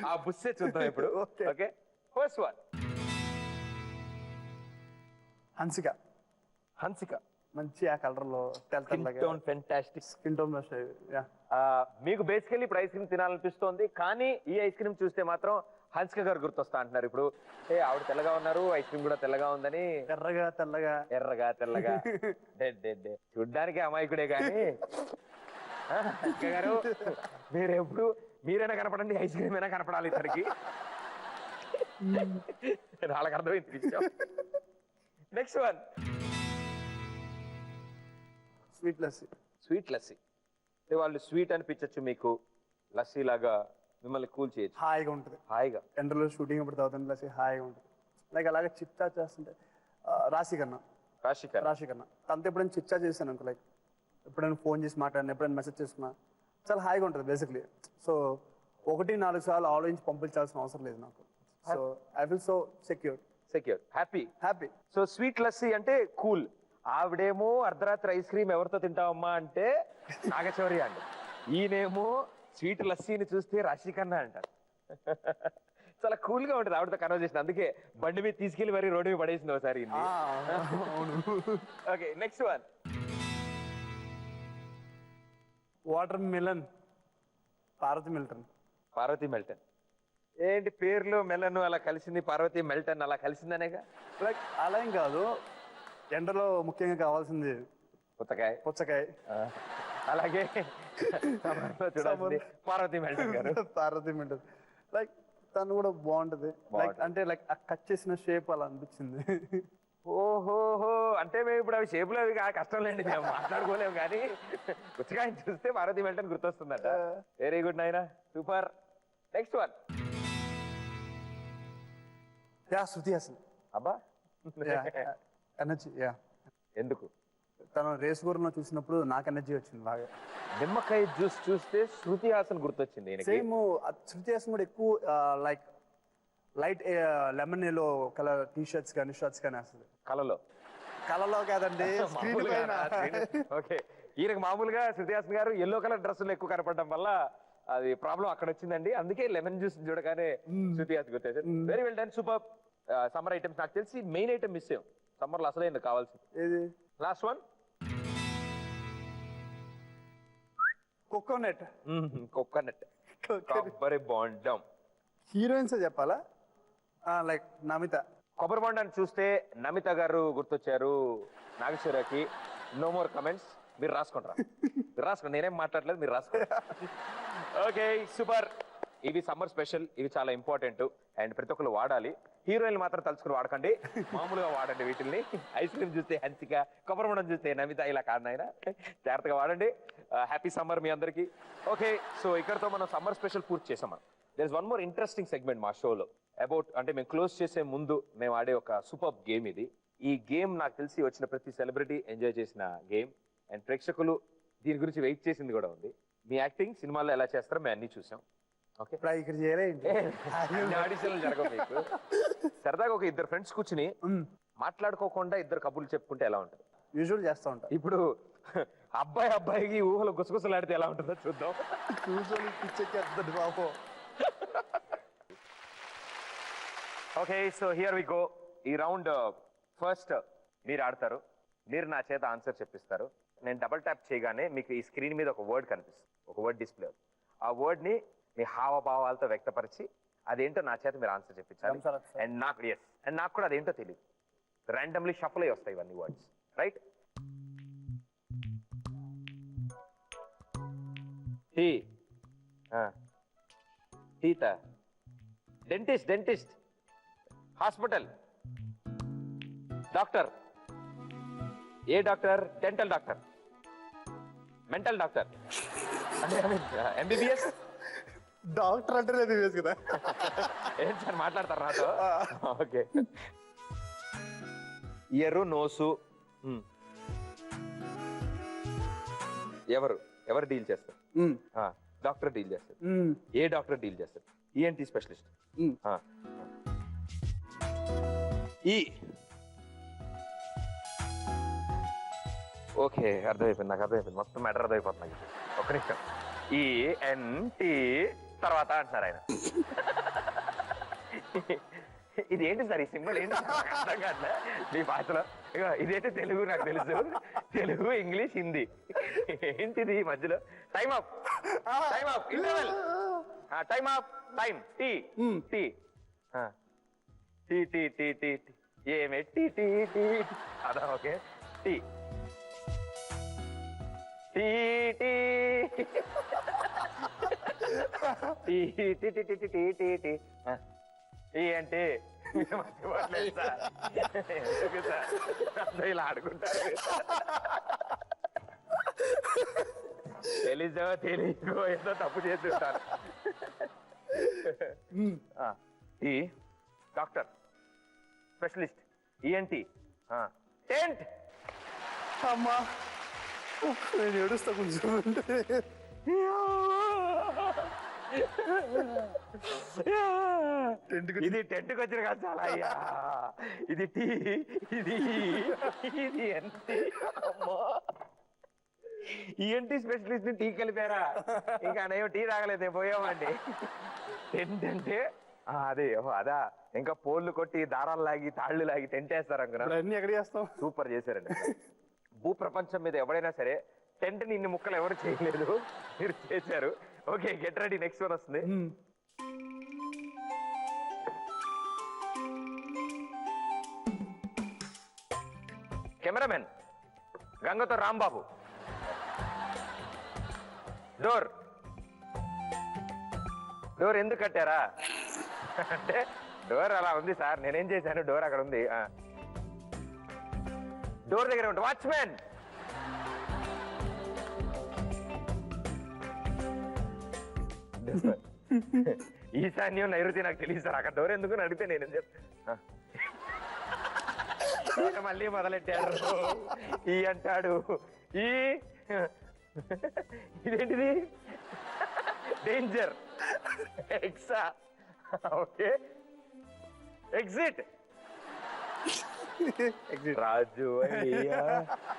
ఆ బుస్సే చూద్దాం ఇప్పుడు. Okay, first one, Hansika. Hansika మంచి ఆ కలర్ లో ఫెంటాస్టిక్ స్కిన్ టోన్. మీకు బేసికల్లీ ఇప్పుడు ఐస్ క్రీమ్ తినాలనిపిస్తోంది, కానీ ఈ ఐస్ క్రీమ్ చూస్తే మాత్రం హన్సిక గారు గుర్తొస్తా అంటున్నారు. ఇప్పుడు ఆవిడ తెల్లగా ఉన్నారు, ఐస్ క్రీమ్ కూడా తెల్లగా ఉందని. ఎర్రగా తెల్లగా, ఎర్రగా తెల్లగా, చూడ్డానికి అమాయకుడే కానీ హన్సిక గారు మీరెప్పుడు మీరైనా కనపడండి, ఐస్ క్రీమ్ అయినా కనపడాలి ఇద్దరికి. వాళ్ళకి అర్థమైంది. Next one, sweet lassi. Sweet lassi. వాళ్ళు స్వీట్ అనిపించచ్చు మీకు, లస్సీ లాగా మిమ్మల్ని కూల్ చేయొచ్చు. హాయిగా ఉంటుంది. హాయిగా ఎండలో షూటింగ్ అప్పుడు తాగుతుంది లస్సీ, హాయిగా ఉంటుంది. లైక్ అలాగే చిచ్చా చేస్తుంటే రాశికన్నా తనతో ఎప్పుడైనా చిచ్చా చేశాను అనుకో, లైక్ ఎప్పుడైనా ఫోన్ చేసి మాట్లాడిన, ఎప్పుడైనా మెసేజ్ చేసుకున్నా చాలా హాయిగా ఉంటుంది బేసిక్లీ. సో 1-4 సార్లు ఆలోచించి పంపించాల్సిన అవసరం లేదు నాకు. So I feel so secure, happy. So sweet lassi అంటే కూల్. ఆవిడేమో అర్ధరాత్రి ఐస్ క్రీమ్ ఎవరితో తింటావమ్మా అంటే నాగశౌర్య అండి. ఈయనేమో స్వీట్ లస్సీని చూస్తే రాశికన్నా అంటారు. చాలా కూల్ గా ఉంటుంది ఆవిడతో కన్వర్జేషన్. అందుకే బండి మీద తీసుకెళ్లి మరి రోడ్డు మీద పడేసింది ఒకసారి. Okay, next one, watermelon. Parvati మెల్టన్. ఏంటి పేర్లు మెలను అలా కలిసింది, పార్వతి మెల్టన్ అలా కలిసిందనేగా? లైక్ అలా ఏం కాదు, ఎండలో ముఖ్యంగా కావాల్సింది పుచ్చకాయ. అలాగే పార్వతి మెల్టన్. లైక్ తను కూడా బాగుంటది. లైక్ అంటే లైక్ కట్ చేసిన షేప్ అలా అనిపించింది. ఓహోహో, అంటే మేము ఇప్పుడు అవి షేపులు అవి కష్టం లేండి, మేము మాట్లాడుకోలేము, కానీ పుచ్చకాయని చూస్తే పార్వతి మెల్టన్ గుర్తొస్తుందట. వెరీ గుడ్ నాయనా, super. Next one. Shruti Haasan. అబ్బా ఎనర్జీ. ఎందుకు? తను రేస్ గురిలో చూసినప్పుడు నాకు ఎనర్జీ వచ్చింది బాగా. నిమ్మకాయ జ్యూస్ చూస్తే శృతి హాసన్ గుర్తొచ్చింది. సేమ్ శృతి హాసన్ కూడా ఎక్కువ like light lemon yellow colour T shirts కానీ షర్ట్స్ కానీ వస్తుంది. కలలో కాదండి, స్క్రీన్ పైన. ఓకే, ఈయనకు మామూలుగా శృతి హాసన్ గారు ఎల్లో కలర్ డ్రెస్సులు ఎక్కువ కనపడడం వల్ల అది ప్రాబ్లం అక్కడ వచ్చిందండి. అందుకే లెమన్ జ్యూస్ చూడగానే శృతి హాసన్ గుర్తొచ్చింది. Very well done, super. Summer items నాకు తెలిసి మెయిన్ ఐటమ్ మిస్ అయ్యాం. సమ్మర్ లో అసలే కావాల్సింది. Last one, coconut. కొబ్బరి బొండం. హీరోయిన్స్ చెప్పాలా? లైక్ నమిత. కొబ్బరి బొండాన్ని చూస్తే నమిత గారు గుర్తొచ్చారు నాగేశ్వరకి. No more comments. మీరు రాసుకుంటారా? మీరు రాసుకోండి, నేనేం మాట్లాడలేదు, మీరు రాసుకోండి. Okay, super. ఇవి సమ్మర్ స్పెషల్, ఇవి చాలా ఇంపార్టెంట్ అండ్ ప్రతి ఒక్కరు వాడాలి. హీరోయిన్ మాత్రం తలుచుకుని వాడకండి, మామూలుగా వాడండి వీటిల్ని. ఐస్ క్రీమ్ చూస్తే హన్సిక, కొబ్బరి బొండం చూస్తే నమిత, ఇలా కారణైనా జాగ్రత్తగా వాడండి. హ్యాపీ సమ్మర్ మీ అందరికి. ఓకే, సో ఇక్కడతో మనం సమ్మర్ స్పెషల్ పూర్తి చేసాం. There is one more interesting segment మా షోలో అబౌట్, అంటే మేము క్లోజ్ చేసే ముందు మేము ఆడే ఒక సూపర్ గేమ్ ఇది. ఈ గేమ్ నాకు తెలిసి వచ్చిన ప్రతి సెలబ్రిటీ ఎంజాయ్ చేసిన గేమ్ అండ్ ప్రేక్షకులు దీని గురించి వెయిట్ చేసింది కూడా ఉంది. మీ యాక్టింగ్ సినిమాల్లో ఎలా చేస్తారో మేము అన్ని చూసాం. ఓకే, ఆడిషన్లు జరగవు మీకు. సరదాగా ఒక ఇద్దరు ఫ్రెండ్స్ కూర్చుని మాట్లాడుకోకుండా ఇద్దరు కబుర్లు చెప్పుకుంటే ఎలా ఉంటుంది? యూజువల్ చేస్తూ ఉంటాం. ఇప్పుడు అబ్బాయికి ఊహలు గుసగుసలాడితే ఎలా ఉంటుందో చూద్దాం. Okay, so here we go. ఈ రౌండ్ ఫస్ట్ మీరు ఆడతారు. మీరు నా చేత ఆన్సర్ చెప్పిస్తారు. నేను డబుల్ ట్యాప్ చేయగానే మీకు ఈ స్క్రీన్ మీద ఒక వర్డ్ కనిపిస్తుంది, ఒక వర్డ్ డిస్ప్లే. ఆ వర్డ్ ని మీ హావభావాలతో వ్యక్తపరిచి అదేంటో నా చేత మీరు ఆన్సర్ చెప్పించాలి. అండ్ నాకు కూడా అదేంటో తెలియదు. ర్యాండమ్లీ షఫల్ అయ్యి వస్తాయి ఇవన్నీ words. Right? Teeth, dentist, hospital, doctor. ఏ doctor? Dental doctor, mental doctor, MBBS. Doctor అంటే ఎంబీబీఎస్ కదా. ఏం సార్ మాట్లాడతారు నాతో? Okay, ear, nose. ఎవరు డీల్ చేస్తారు? డాక్టర్ డీల్ చేస్తారు. ఏ డాక్టర్ డీల్ చేస్తారు? ENT specialist. ఓకే, అర్థమైపోయింది, నాకు అర్థమైపోయింది. మొత్తం మ్యాటర్ అర్థమైపోతుంది నాకు. ఒక్క నిమిషం. ఈఎన్టీ తర్వాత అంటున్నారు ఆయన. ఇది ఏంటి సార్? ఈ సింబల్ ఏంటి? అర్థం కాదు మీ భాషలో. ఇదైతే తెలుగు, నాకు తెలుసు. తెలుగు, ఇంగ్లీష్, హిందీ. ఏంటిది ఈ మధ్యలో? Time up, interval, time up, time. టీ టీ టీ టీ టీ టీ ఏమే టీ టీ టీ అదా. ఓకే, టీ టీ టీ టీ టీ టీ టీ టీ టీ టీ అంటే ఇలా ఆడుకుంటారు. తెలీజో ఏదో తప్పు చేసి ఉంటారు. ఈ డాక్టర్, స్పెషలిస్ట్, ఈఎన్టీ, టెంట్. అమ్మా నేను ఏడుస్తా కొంచెం. ఇది టెంట్కి వచ్చిన కాదు చాలా. అయ్యా, ఇది టీ, ఇది ఎన్టీ. అమ్మా, ఈఎన్టీ స్పెషలిస్ట్ టీ కలిపారా? ఇంకా నేను టీ తాగలేదు, పోయామండి. టెంట్ అంటే అదే, అదా. ఇంకా పోల్లు కొట్టి, దారాలు లాగి, తాళ్లు లాగి టెంట్ వేస్తారు అనుకున్నా. ఎక్కడ చేస్తాం? సూపర్ చేశారండి. భూ ప్రపంచం మీద ఎవడైనా సరే టెంట్ ని ఇన్ని ముక్కలు ఎవరు చేయలేదు, మీరు చేశారు. Okay, get ready, next one వస్తుంది. కెమెరామెన్ గంగతో రాంబాబు. డోర్ ఎందుకు కట్టారా అంటే, డోర్ అలా ఉంది సార్, నేనేం చేశాను, డోర్ అక్కడ ఉంది. డోర్ దగ్గర ఉంటుంది వాచ్మెన్. ఈశాన్యం నైరుతి నాకు తెలియదు సార్. అక్కడ డోర్ ఎందుకు అని అడిగితే నేను చెప్తా. మళ్ళీ మొదలెట్టాడు. ఈ అంటాడు. ఈ ఇదేంటిది? డేంజర్. ఎక్సా. ఓకే. ఎగ్జిట్. రాజు అయ్యా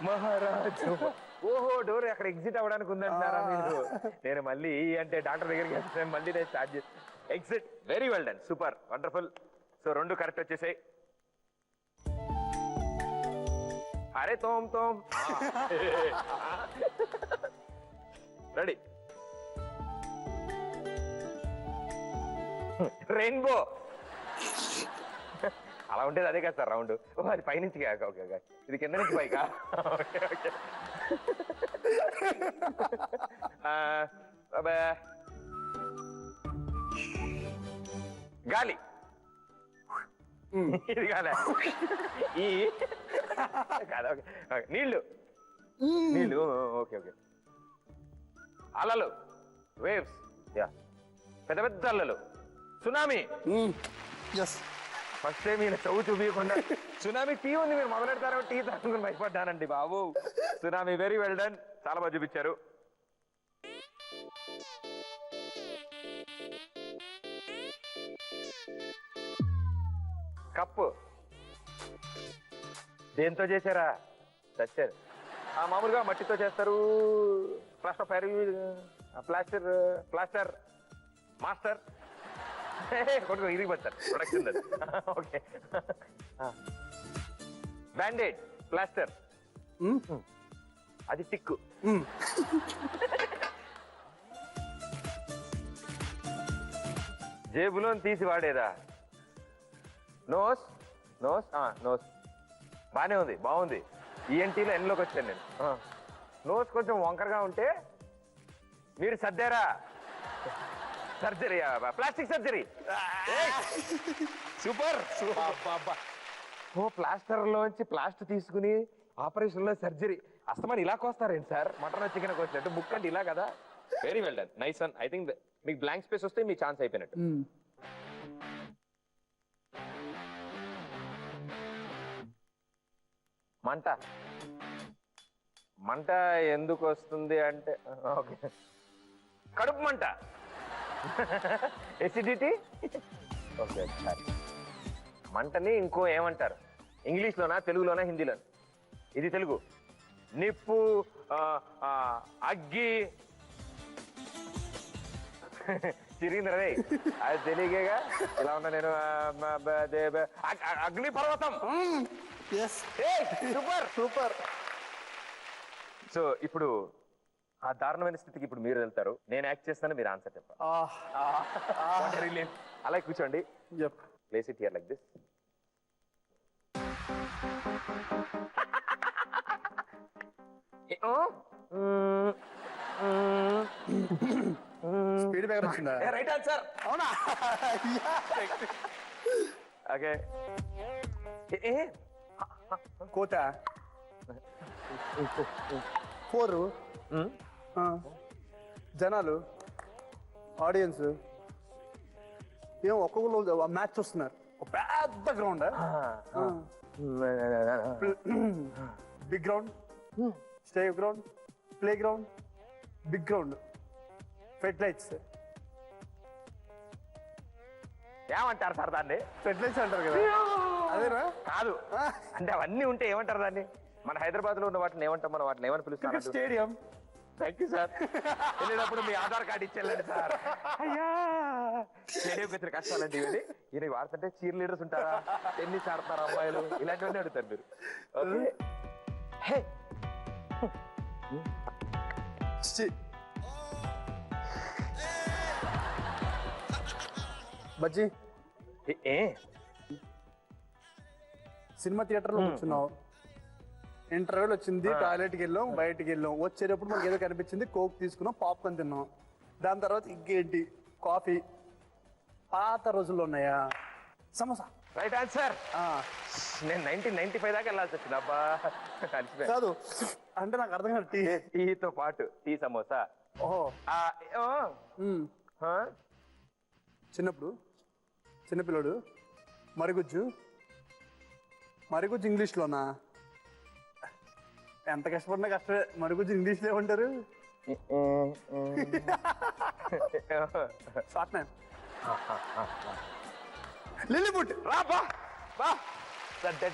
మహారాజు. ఓహో, డోర్ అక్కడ ఎగ్జిట్ అవ్వడానికి ఉందంటారా మీరు? నేను మళ్ళీ అంటే డాక్టర్ దగ్గరికి వెళ్తే మళ్ళీ నేను స్టార్ట్ చేస్తాను. Exit. Very well done, super, wonderful. So 2 correct వచ్చేసాయి. అరే తోమ్ తోమ్. రెడీ. రెయిన్బో. అలా ఉండేది అదే కదా సార్ రౌండ్. ఓ అది పైనుంచి కాక. ఓకే ఓకే, ఇది కింద నుంచి పైకా? Okay okay. గాలి. ఇది కాలే. ఈ కాదు. ఓకే. నీళ్ళు. నీళ్ళు. Okay okay. అలలు. వేవ్స్. యా. పెద్ద పెద్ద అలలు. సునామీ. ఫస్ట్ టైం ఈయన చదువు చూపించకుండా సునామీ టీ ఉంది మీరు మొదలెడతారో టీ తాగుని భయపడ్డానండి బాబు. సునామీ. వెరీ వెల్ డన్, చాలా బాగా చూపించారు. కప్పు. దేంతో చేశారా? చచ్చారు. మామూలుగా మట్టితో చేస్తారు. Plaster fire. Plaster. Plaster master. కొడుకు ఇరిగిపోతారు ప్రొడక్షన్. ఓకే. బ్యాండేడ్. ప్లాస్టర్. అది టిక్కు. జేబులో తీసి వాడేదా? నోస్. నోస్. నోస్ బానే ఉంది, బాగుంది. ఈఎన్టీలో ఎన్లోకి వచ్చాను నేను. నోస్ కొంచెం వంకరగా ఉంటే మీరు సర్దారా? సర్జరీ. Plastic surgery. సూపర్. ఓ ప్లాస్టర్ లోంచి ప్లాస్టర్ తీసుకుని ఆపరేషన్ లో సర్జరీ. అస్తమాన్ ఇలా కోస్తారేంటి సార్? మటన్ చికెన్ కోసినట్టు. బుక్ అంటే ఇలా కదా. Very well done, nice one. I think మీకు బ్లాంక్ స్పేస్ వస్తే మీ ఛాన్స్ అయిపోయినట్టు. మంట. మంట ఎందుకు వస్తుంది అంటే ఓకే, కడుపు మంట. ఎసిడిటీ. ఓకే. మంటని ఇంకో ఏమంటారు? ఇంగ్లీష్లోనా, తెలుగులోనా, హిందీలోనా? ఇది తెలుగు. నిప్పు, అగ్గి. చిరింద్రదే అది తెలియగా ఇలా ఉన్నా నేను. అగ్ని పర్వతం. Super super. సో ఇప్పుడు ఆ దారుణమైన స్థితికి ఇప్పుడు మీరు వెళ్తారు, నేను యాక్ట్ చేస్తాను, మీరు ఆన్సర్ చెప్పాలి. అలాగే కూర్చోండి. Place it here like this. Speed breaker వచ్చిందా? Right answer. అవునా? ఓకే. కోత. 4 జనాలు, ఆడియన్స్ ఏం ఒక్కొక్కరు మ్యాచ్ చూస్తున్నారు. ఒక పెద్ద ground, big ground, stay ground, play ground, big ground, fed lights. ఏమంటారు సార్ దాన్ని? ఫెడ్ లైట్స్ అంటారు కదా, అదేనా? కాదు, అంటే అవన్నీ ఉంటే ఏమంటారు దాన్ని? మన హైదరాబాద్ లో ఉన్న వాటిని ఏమంటాం? మనం వాటిని ఏమని పిలుస్తాం? స్టేడియం. Thank you sir. వెళ్ళేటప్పుడు మీ ఆధార్ కార్డు ఇచ్చేళ్ళండి సార్. అయ్యా, స్టేడియంకి వచ్చిన కష్టాలండి ఇవన్నీ. ఈయన వాడుతుంటే చీర్ లీడర్స్ ఉంటారా, టెన్నిస్ ఆడతారు అమ్మాయిలు, ఇలాంటివన్నీ అడుగుతారు మీరు. ఓకే. బజ్జీ, సినిమా థియేటర్ లో కూర్చున్నావు, ఇంటర్వెల్ వచ్చింది, టాయిలెట్కి వెళ్ళాం, బయటికి వెళ్ళాం, వచ్చేటప్పుడు మనకి ఏదో కనిపించింది, కోక్ తీసుకున్నాం, పాప్కార్న్ తిన్నాం, దాని తర్వాత ఇంకేంటి, కాఫీ. పాత రోజుల్లో ఉన్నాయా? సమోసా. Right answer. నేను 1995 దాకా వెళ్ళాల్సి వచ్చింది. అబ్బా కాదు అంటే నాకు అర్థం కాదు. టీతో పాటు టీ, సమోసా. ఓహో. చిన్నపిల్లడు మరుగుజ్జు ఇంగ్లీష్లోనా? ఎంత కష్టపడినా కష్టమే. మరుగుజ్జు ఇంగ్లీష్లో ఏమంటారు? Short name Lilliput. డాక్టర్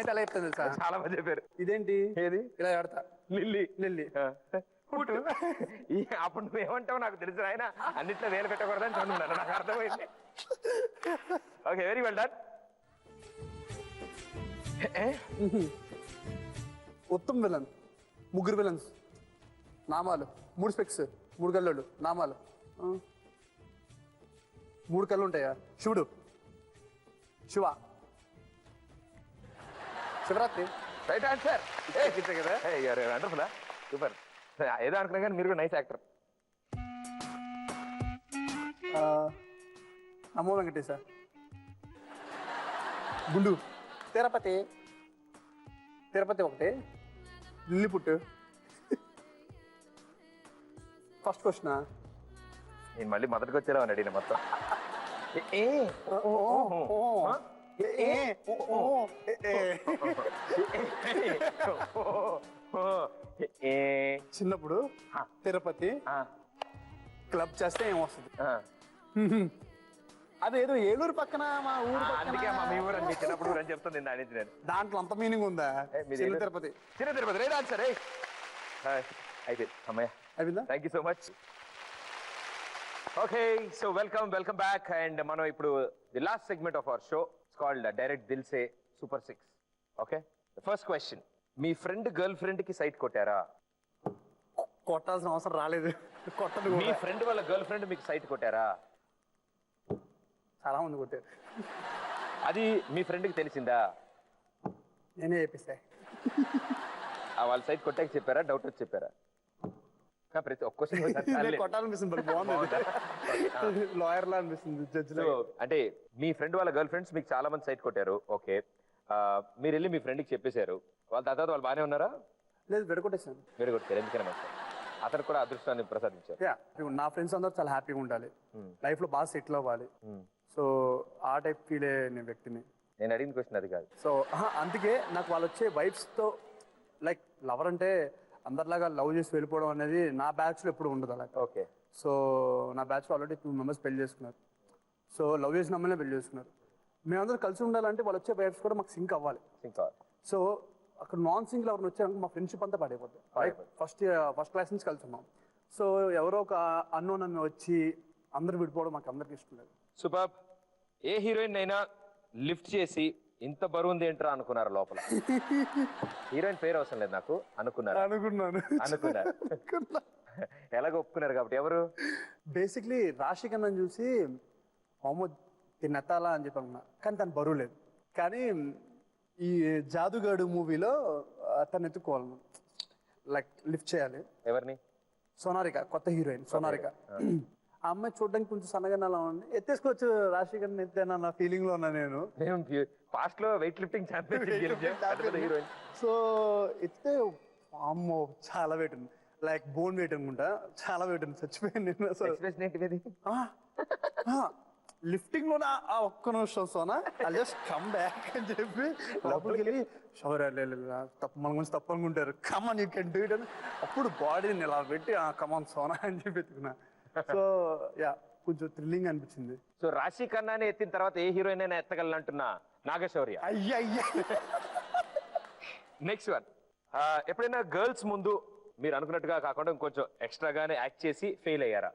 చాలా చెప్తాను సార్. చాలా మంది చెప్పారు. ఇదేంటి? ఏది ఇలా ఆడతా లిల్లీ అప్పుడు నువ్వేమంటావు నాకు తెలుసు ఆయన అన్నిట్లో వేలు పెట్టకూడదని చదువున్నాను, నాకు అర్థమైంది. Okay, very well done. Uttama villain, ముగ్గురు విలన్స్, నామాలు, 3 స్పెక్స్, 3 కళ్ళోళ్ళు, నామాలు. 3 కళ్ళు ఉంటాయా? శివరాత్రి. Right answer. కదా వండర్ఫుల్, సూపర్. ఏదో అనుకున్నా కానీ మీరు కూడా నైస్ యాక్టర్. నమో వెంకటేశ. గుండు. తిరుపతి ఒకటి. లిల్లీపుట్టు. ఫస్ట్ క్వశ్చనా? నేను మళ్ళీ మొదటికి వచ్చేలా అడిగిన మొత్తం. చిన్నప్పుడు తిరుపతి క్లబ్ చేస్తే ఏమొస్తుంది? అదేదో ఏలూరు పక్కన మా ఊరు. అందుకే మీ ఊరు అని చిన్నప్పుడు ఊరు అని చెప్తుంది. దాంట్లో అంత మీనింగ్ ఉందా? చిన్న తిరుపతి. Right answer. అయితే అమ్మయ్య, అయిపోయిందా? Thank you so much. Okay, so welcome back. And మనం ఇప్పుడు the last segment of our show, it's called direct Dil Se super 6. Okay, first question, మీ ఫ్రెండ్ గర్ల్ ఫ్రెండ్ కి సైట్ కొట్టారా? కొట్టాల్సిన అవసరం రాలేదు. కొట్టదు. మీ ఫ్రెండ్ వాళ్ళ గర్ల్ ఫ్రెండ్ మీకు సైట్ కొట్టారా? చాలా మంది కొట్టారు. అది మీ ఫ్రెండ్ కి తెలిసిందా? నేనే చెప్పిస్తా. వాళ్ళ సైట్ కొట్టాక చెప్పారా, డౌట్ వచ్చి చెప్పారా? ప్రతి ఒక్క క్వశ్చన్ కొట్టాలనిపిస్తుంది. బాగుంది, లాయర్ లా అనిపిస్తుంది, జడ్జ్. అంటే మీ ఫ్రెండ్ వాళ్ళ గర్ల్ ఫ్రెండ్స్ మీకు చాలా మంది సైట్ కొట్టారు. ఓకే, మీరు వెళ్ళి మీ ఫ్రెండ్కి చెప్పేశారు. వాళ్ళ తర్వాత వాళ్ళు బాగానే ఉన్నారా? లేదు, విడగొట్టేసాను. విడగొట్టారు. ఎందుకని అతను కూడా అదృష్టాన్ని ప్రసాదించారు. నా ఫ్రెండ్స్ అందరూ చాలా హ్యాపీగా ఉండాలి, లైఫ్ లో బాగా సెటిల్ అవ్వాలి. సో ఆ టైప్ ఫీల్ అయ్యే నేను వ్యక్తిని. నేను అడిగిన క్వశ్చన్ అది కాదు. సో అందుకే నాకు వాళ్ళు వచ్చే వైబ్స్ తో, లైక్ లవర్ అంటే అందరిలాగా లవ్ చేసి వెళ్ళిపోవడం అనేది నా బ్యాచ్ లో ఎప్పుడు ఉండదు అలా. ఓకే, సో నా బ్యాచ్ లో ఆల్రెడీ 2 మెంబర్స్ పెళ్లి చేసుకున్నారు. సో లవ్ చేసిన అమ్మాయినే పెళ్లి చేసుకున్నారు. మేమందరూ కలిసి ఉండాలంటే వాళ్ళు వచ్చే వైబ్స్ కూడా మాకు సింక్ అవ్వాలి. సో అక్కడ నాన్ సింక్ ఎవరిని వచ్చాక మా ఫ్రెండ్షిప్ అంతా పడైపోతుంది. ఫస్ట్ క్లాస్ నుంచి కలిసి ఉన్నాం. సో ఎవరో ఒక అన్నోన్ అమ్మాయి వచ్చి అందరు విడిపోవడం మాకు అందరికి ఇష్టం లేదు. సూపర్. ఏ హీరోయిన్ అయినా లిఫ్ట్ చేసి ఇంత బరువు ఉంది ఏంట్రా అనుకున్నారు లోపల? హీరోయిన్ పేరు అవసరం లేదు నాకు. అనుకున్నారు. ఎలాగ ఒప్పుకున్నారు కాబట్టి? ఎవరు? బేసిక్లీ రాశి కన్నా చూసి మొహమ్మద్ తిన్నెత్తాలా అని చెప్పి అనుకున్నా, కానీ తను బరువు లేదు. కానీ ఈ జాదుగాడు మూవీలో తను ఎత్తుకోవాలి, లైక్ లిఫ్ట్ చేయాలి. ఎవరిని? సోనారిక, కొత్త హీరోయిన్ సోనారిక. ఆ అమ్మాయి చూడడానికి కొంచెం సన్నగానే అలా ఉంది. ఎత్తేసుకోవచ్చు రాశిఖన్ ఎత్తేనా నా ఫీలింగ్ లో ఉన్నా నేను. పాస్ట్ లో వెయిట్ లిఫ్టింగ్ ఛాంపియన్. సో ఎత్తే అమ్మో చాలా వెయిట్ ఉంది, లైక్ బోన్ వెయిట్ అనుకుంటా, చాలా వెయిట్ ఉంది. చచ్చిపోయాను నేను. లిఫ్టింగ్ లో ఆ ఒక్క నిమిషం Sona I just come back అని చెప్పి లోపలికి వెళ్ళి షవర్ మన గురించి తప్పు అనుకుంటారు, come on you can do it అని అప్పుడు బాడీని ఇలా పెట్టి కమాన్ సోనా అని చెప్పి ఎత్తుకున్నా. సో యా, కొంచెం థ్రిల్లింగ్ అనిపించింది. సో రాశి ఖన్నాని ఎత్తిన తర్వాత ఏ హీరోయిన్ అయినా ఎత్తగలనంటున్నా నాగశౌర్య. అయ్యా. నెక్స్ట్ వన్, ఎప్పుడైనా గర్ల్స్ ముందు మీరు అనుకున్నట్టుగా కాకుండా ఇంకొంచెం ఎక్స్ట్రాగానే యాక్ట్ చేసి ఫెయిల్ అయ్యారా?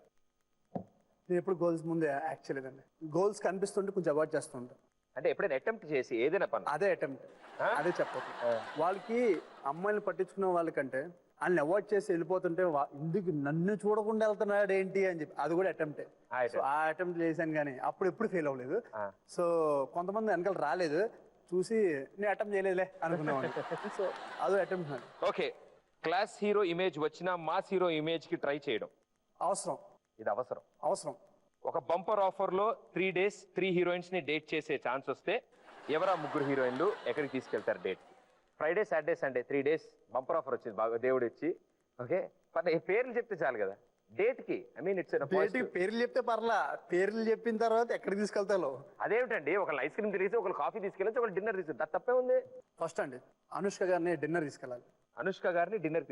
నేను ఎప్పుడు గోల్స్ ముందే యాక్ట్ చేయలేదండి. గోల్స్ కనిపిస్తుంటే కొంచెం అవాయిడ్ చేస్తుంటా. అంటే ఎప్పుడైనా అటెంప్ట్ చేసి ఏదైనా పని? అదే అటెంప్ట్, అదే చెప్పదు. వాళ్ళకి అమ్మాయిని పట్టించుకున్న వాళ్ళకంటే వాళ్ళని అవాయిడ్ చేసి వెళ్ళిపోతుంటే ఇందుకు నన్ను చూడకుండా వెళ్తున్నాడు ఏంటి అని చెప్పి అది కూడా అటెంప్టే. సో ఆ అటెంప్ట్ చేశాను కానీ అప్పుడు ఎప్పుడు ఫెయిల్ అవ్వలేదు. సో కొంతమంది వెనకాల రాలేదు చూసి నేను అటెంప్ట్ చేయలేదులే అనుకున్నాను. సో అదో attempt. Okay, class hero image వచ్చిన మాస్ హీరో ఇమేజ్ కి ట్రై చేయడం అవసరం. ఇది అవసరం. ఒక బంపర్ ఆఫర్ లో 3 days 3 హీరోయిన్స్ ని డేట్ చేసే ఛాన్స్ వస్తే ఎవరా 3 హీరోయిన్లు ఎక్కడికి తీసుకెళ్తారు date? Friday, Saturday, Sunday 3 days bumper offer వచ్చింది బాగా దేవుడు ఇచ్చి. ఓకే, పేర్లు చెప్తే చాలు కదా. డేట్ కి ఐ మీన్ ఇట్స్ పేర్లు చెప్తే పర్లా, పేర్లు చెప్పిన తర్వాత ఎక్కడికి తీసుకెళ్తాలో. అదేమిటండి, ఒకళ్ళు ఐస్ క్రీమ్ తిరిగి ఒకళ్ళు కాఫీ తీసుకెళ్ళచ్చు, ఒకళ్ళు డిన్నర్ తీసుకెళ్తారు, తప్పే ఉంది. ఫస్ట్ అండి అనుష్క గారిని డిన్నర్ తీసుకెళ్ళాలి. అనుష్క గారిని డిన్నర్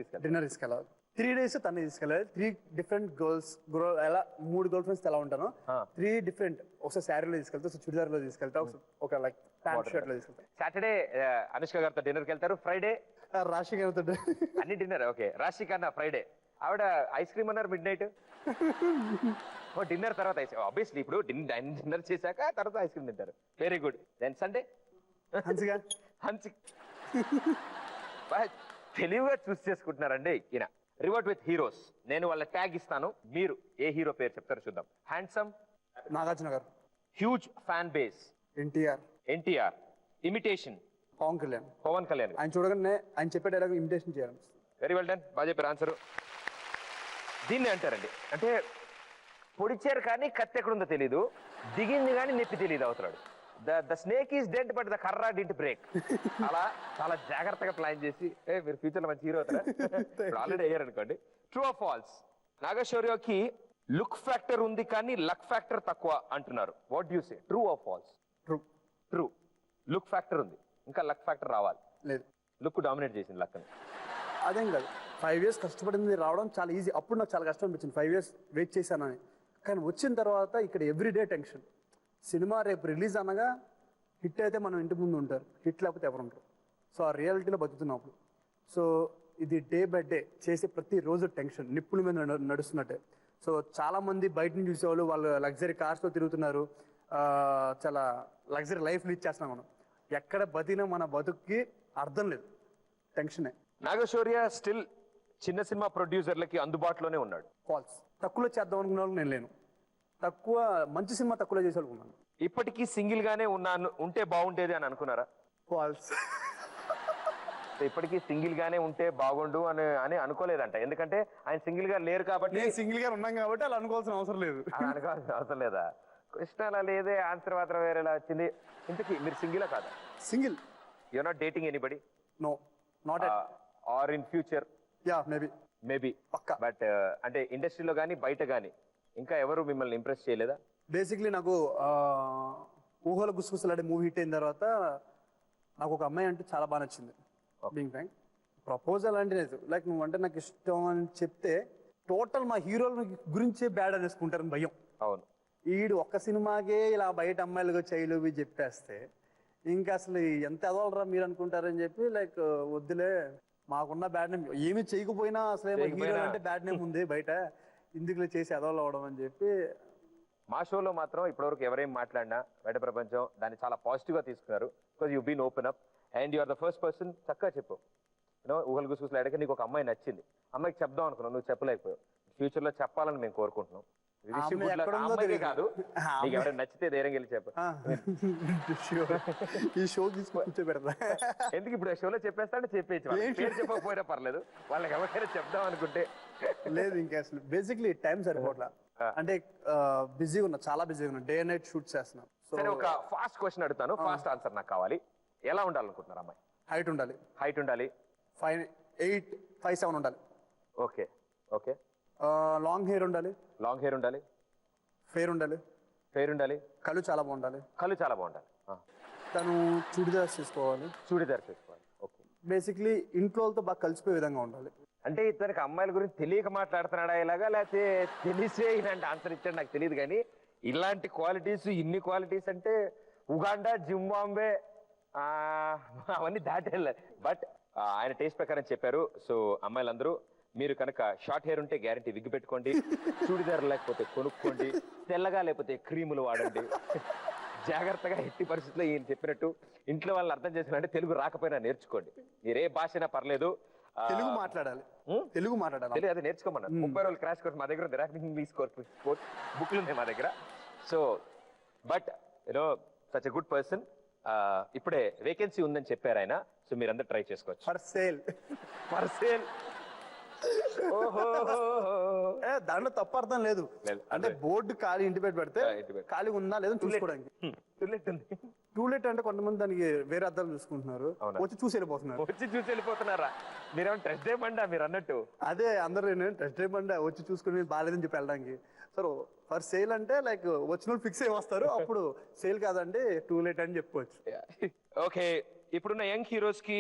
తీసుకెళ్ళాలి 3 days తనే తీసుకెళ్ళాలి. 3 different గర్ల్స్, ఎలా 3 గర్ల్ ఫ్రెండ్స్ ఎలా ఉంటానో 3 different, ఒకసారి శారీలో తీసుకెళ్తా, ఒకసారి చుడిదార్ లో తీసుకెళ్తా, ఒక లైక్ ప్యాంట్ షర్ట్ లో తీసుకెళ్తా. సాటర్డే అనుష్క గారితో డిన్నర్కి వెళ్తారు, ఫ్రైడే రాశి గారితో అన్ని డిన్నర్. ఓకే, రాశి కన్నా ఫ్రైడే ఆవిడ ఐస్ క్రీమ్ అన్నారు మిడ్ నైట్. డిన్నర్ తర్వాత ఆబ్వియస్లీ ఇప్పుడు డిన్నర్ చేశాక తర్వాత ఐస్ క్రీమ్ తింటారు. Very good. దెన్ సండే హన్సి తెలివిగా చూస్ చేసుకుంటున్నారండి ఈయన. Revert with heroes. నేను వాళ్ళ ట్యాగ్ ఇస్తాను, మీరు ఏ హీరో పేరు చెప్తారో చూద్దాం. Handsome Nagarjuna garu, huge fan base NTR, imitation Pawan Kalyan. ఆయన చూడగానే ఆయన చెప్పే డైలాగ్ ఇమిటేషన్ చేయాలి. వెరీ వెల్ డన్, బాగా చెప్పారు ఆన్సర్. దీన్ని అంటారండి, అంటే పొడిచారు కానీ కత్తి ఎక్కడుందో తెలీదు, దిగింది కానీ నొప్పి తెలియదు అవుతున్నాడు. The snake is dead but the Karra did break. అలా చాలా జాగ్రత్తగా ప్లాన్ చేసి మీరు ఫ్యూచర్ లో మంచి హీరో అవుతారా, ఆల్రెడీ అయ్యారు అనుకోండి. True or false? నాగశౌర్యకి లుక్ ఫ్యాక్టర్ ఉంది కానీ లక్ ఫ్యాక్టర్ తక్కువ అంటున్నారు. What you say, true or false? True. Look factor ఉంది, ఇంకా లక్ ఫ్యాక్టర్ రావాలి. లేదు, లుక్ డామినేట్ చేసింది లక్ అని. అదేం కాదు, 5 years కష్టపడింది రావడం చాలా ఈజీ. అప్పుడు నాకు చాలా కష్టం అనిపించింది, 5 years వెయిట్ చేశానని. కానీ వచ్చిన తర్వాత ఇక్కడ ఎవ్రీడే టెన్షన్. సినిమా రేపు రిలీజ్ అనగా హిట్ అయితే మనం ఇంటి ముందు ఉంటారు, హిట్ లేకపోతే ఎవరు ఉంటారు. సో ఆ రియాలిటీలో బతుకుతున్నప్పుడు, సో ఇది డే బై డే చేసే ప్రతి రోజు టెన్షన్, నిప్పుల మీద నడుస్తున్నట్టే. సో చాలా మంది బయట నుంచి చూసేవాళ్ళు వాళ్ళు లగ్జరీ కార్స్లో తిరుగుతున్నారు, చాలా లగ్జరీ లైఫ్ లీడ్ చేస్తున్నాం. మనం ఎక్కడ బతికినా మన బతుక్కి అర్థం లేదు, టెన్షనే. నాగశౌర్య స్టిల్ చిన్న సినిమా ప్రొడ్యూసర్లకి అందుబాటులోనే ఉన్నాడు. ఫాల్స్. తక్కువలో చేద్దాం అనుకున్న వాళ్ళు నేను లేను, తక్కువ మంచి సినిమా తక్కువలో చేసేవాళ్ళుకున్నాను. ఇప్పటికీ సింగిల్ గానే ఉన్నాను, ఉంటే బాగుండేది అని అనుకున్నారా? ఫాల్స్. ఇప్పటికీ సింగిల్ గానే ఉంటే బాగుండు అని అనుకోలేదంట, ఎందుకంటే ఆయన సింగిల్ గా లేరు కాబట్టి. సింగిల్ గా ఉన్నాం కాబట్టి అలా అనుకోవాల్సిన అవసరం లేదు. అనుకోవాల్సిన అవసరం లేదా? క్వశ్చన్ అలా లేదే, ఆన్సర్ మాత్రం వేరేలా వచ్చింది. ఇంతకీ మీరు సింగిలా కాదా? Single. You are not dating anybody? No, not yet. Or in future? Yeah, maybe పక్కా. బట్ అంటే ఇండస్ట్రీలో కానీ బయట కానీ ఇంకా ఎవరు మిమ్మల్ని ఇంప్రెస్ చేయలేదా? బేసిక్లీ నాకు ఊహల గుసగుసలాడే మూవీ హిట్ అయిన తర్వాత నాకు ఒక అమ్మాయి అంటే చాలా బాగా నచ్చింది. బీయింగ్ ఫ్రాంక్, ప్రపోజల్ అంటే లేదు, లైక్ నువ్వు అంటే నాకు ఇష్టం అని చెప్తే టోటల్ మా హీరోల గురించే బ్యాడ్ అనేసుకుంటారని భయం. అవును. ఈడు ఒక్క సినిమాకే ఇలా బయట అమ్మాయిలుగా చైలువి చెప్పేస్తే ఇంకా అసలు ఎంత ఎదవలరా మీరు అనుకుంటారని చెప్పి లైక్ వద్దులే, మాకున్న బ్యాడ్ నేమ్ ఏమి చేయకపోయినా అసలే హీరో అంటే బ్యాడ్ నేమ్ ఉంది బయట, ఇందుకులే చేసి ఎదవలు అవడం అని చెప్పి. మా షోలో మాత్రం ఇప్పటివరకు ఎవరేం మాట్లాడినా బయట ప్రపంచం దాన్ని చాలా పాజిటివ్ గా తీసుకున్నారు. Because you been open up and you are the first person. చక్కగా చెప్పు, ఊహలు గుసగుసలు అడిగి నీకు ఒక అమ్మాయి నచ్చింది, అమ్మాయికి చెప్దాం అనుకున్నావు, నువ్వు చెప్పలేకపోయావు. ఫ్యూచర్ లో చెప్పాలని మేము కోరుకుంటున్నాం. కాదు, నీకు ఎవరైనా నచ్చితే ధైర్యం వెళ్ళి చెప్పు. ఈ షో తీసుకొచ్చి పెడతా. ఎందుకు ఇప్పుడు షోలో చెప్పేస్తా అంటే చెప్పేసి పేరు చెప్పకపోయినా పర్లేదు, వాళ్ళకి ఎవరికైనా చెప్దాం అనుకుంటే. లేదు, ఇంకా అసలు బేసిక్లీ టైం సరిపోట్లా, అంటే బిజీగా ఉన్నా, చాలా బిజీగా ఉన్నా, డే నైట్ షూట్ చేస్తున్నాం. సరే, ఒక ఫాస్ట్ క్వశ్చన్ అడుగుతాను, ఫాస్ట్ ఆన్సర్ నాకు కావాలి. ఎలా ఉండాలనుకుంటున్నారు అమ్మాయి? హైట్ ఉండాలి. 5'8", 5'7" ఉండాలి. ఓకే. లాంగ్ హెయిర్ ఉండాలి. ఫెయిర్ ఉండాలి. కళ్ళు చాలా బాగుండాలి. తను చూడిదార్స్ చేసుకోవాలి. ఓకే. బేసిక్లీ ఇంట్లో వాళ్ళతో బాగా కలిసిపోయే విధంగా ఉండాలి. అంటే ఇతనికి అమ్మాయిల గురించి తెలియక మాట్లాడుతున్నాడా ఇలాగా, లేకపోతే తెలిసే ఇలాంటి ఆన్సర్ ఇచ్చాడు నాకు తెలియదు. కానీ ఇలాంటి క్వాలిటీస్, ఇన్ని క్వాలిటీస్ అంటే ఉగాండా, జింబాంబే అవన్నీ దాటేళ్ళ. బట్ ఆయన టేస్ట్ ప్రకారం చెప్పారు. సో అమ్మాయిలందరూ మీరు కనుక షార్ట్ హెయిర్ ఉంటే గ్యారంటీ విగ్గు పెట్టుకోండి, చూడిదార్ లేకపోతే కొనుక్కోండి, తెల్లగా లేకపోతే క్రీములు వాడండి. జాగ్రత్తగా ఎట్టి పరిస్థితుల్లో ఈయన చెప్పినట్టు ఇంట్లో వాళ్ళని అర్థం చేసినట్టే తెలుగు రాకపోయినా నేర్చుకోండి. మీరే భాషైనా పర్లేదు, తెలుగు మాట్లాడాలి. అది నేర్చుకోమన్నారు. 30 రోజులు క్రాష్ కోర్స్ మా దగ్గర ఇంగ్లీష్ బుక్లు ఉన్నాయి మా దగ్గర. So but such a good person. ఇప్పుడే వేకెన్సీ ఉందని చెప్పారు ఆయన, సో మీరందరూ ట్రై చేసుకోవచ్చు. For sale. దాంట్లో తప్పు అర్థం లేదు. అంటే బోర్డు ఖాళీ ఇంటిమేట్ పెడితే ఖాళీ ఉందా లేదని చూసుకోవడానికి. టూ లేట్ అంటే కొంతమంది దానికి వేరే అర్థాలు చూసుకుంటున్నారు, వచ్చి చూసి వెళ్ళిపోతున్నారా? మీరేమో టెస్ట్ డ్రైవ్ బండా మీరు అన్నట్టు? అదే అందరూ టెస్ట్ డ్రైవ్ బండా వచ్చి చూసుకుని బాగాలేదని చెప్పి వెళ్ళడానికి. సో ఫర్ సేల్ అంటే లైక్ వచ్చిన వాళ్ళు ఫిక్స్ అయ్యి వస్తారు, అప్పుడు సేల్ కాదండి టూ లేట్ అని చెప్పుకోవచ్చు. ఓకే, ఇప్పుడున్న యంగ్ హీరోస్ కి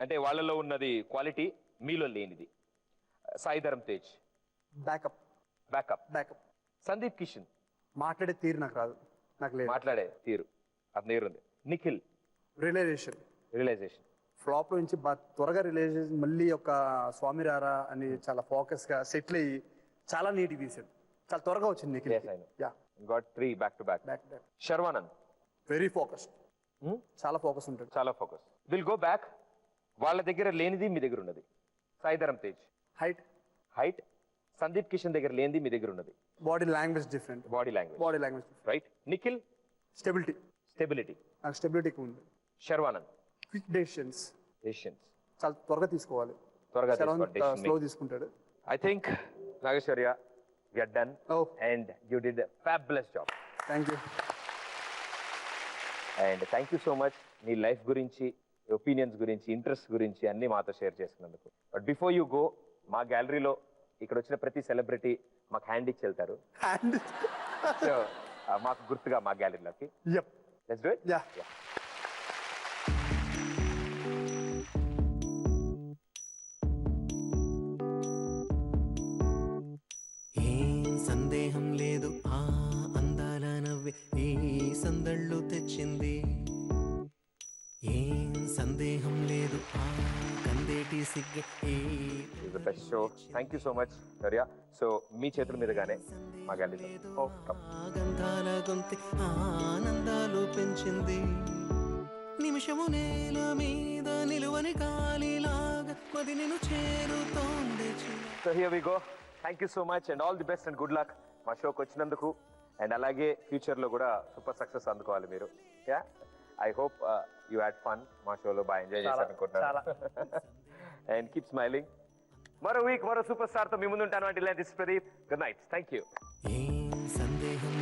అంటే వాళ్ళలో ఉన్నది క్వాలిటీ, మీలో లేనిది. సాయి ధరమ్ తేజ్ బ్యాకప్. సందీప్ కిషన్ మాట్లాడే తీరు నాకు రాదు, నాకు లేదు మాట్లాడే తీరు, అతని ఉంది. నిఖిల్ రియలైజేషన్ ఫ్లాప్ లో నుంచి త్వరగా రియలైజేషన్, మళ్ళీ ఒక స్వామి రారా అని చాలా ఫోకస్ గా సెటిల్ అయ్యి చాలా నీట్ తీసాడు, చాలా త్వరగా వచ్చింది Nikhil. Got 3 back to back. Sharwanand very focused, చాలా ఫోకస్ ఉంటాడు, చాలా ఫోకస్. Will go back. వాళ్ళ దగ్గర లేనిది మీ దగ్గర ఉన్నది. సాయి ధరమ్ తేజ్ హైట్. సందీప్ కిషన్ దగ్గర లేనిది మీ దగ్గర ఉన్నది. Body language different. Right. Nikhil stability. నాకు స్టెబిలిటీ ఉంది. శర్వానంద్ క్విక్ డెసిషన్స్, చాలా త్వరగా తీసుకోవాలి, స్లో తీసుకుంటాడు. I think Nageshwarya, we are done. And you did a fabulous job. Thank you. And thank you so much. నీ లైఫ్ గురించి, ఒపీనియన్స్ గురించి, ఇంట్రెస్ట్ గురించి అన్ని మాతో షేర్ చేసుకున్నందుకు. బట్ బిఫోర్ యూ గో, మా గ్యాలరీలో ఇక్కడ వచ్చిన ప్రతి సెలబ్రిటీ మాకు హ్యాండ్ ఇచ్చి వెళ్తారు. సో మాకు గుర్తుగా మా గ్యాలరీలోకి. Let's do it. Yeah. సందేహం లేదు ఆ అందాల నవ్వే ఈ సందళ్ళు తెచ్చింది. ఏం సందేహం లేదు ఆ కందేటి సిగ్గే ఈ best show. Thank you so much Shaurya. So మీ చేతుల మీదుగానే మా గ్యాలరీలో గంధాల గొంతి ఆనందాలు పెంచింది. నిమిషము నేల మీద నిలువని గాలిలాగా మది నిన్ను చేరుతోంది. So here we go. Thank you so much and all the best and good luck మా షోకి వచ్చినందుకు. అండ్ అలాగే ఫ్యూచర్లో కూడా సూపర్ సక్సెస్ అందుకోవాలి మీరు. Yeah, I hope you had fun. మా షోలో బాగా ఎంజాయ్ చేశారు అనుకుంటున్నాను. And keep smiling. మరో వీక్ మరో సూపర్ స్టార్తో మీ ముందు ఉంటాను. అంటే this Pradeep. Good night. Thank you. సందేహం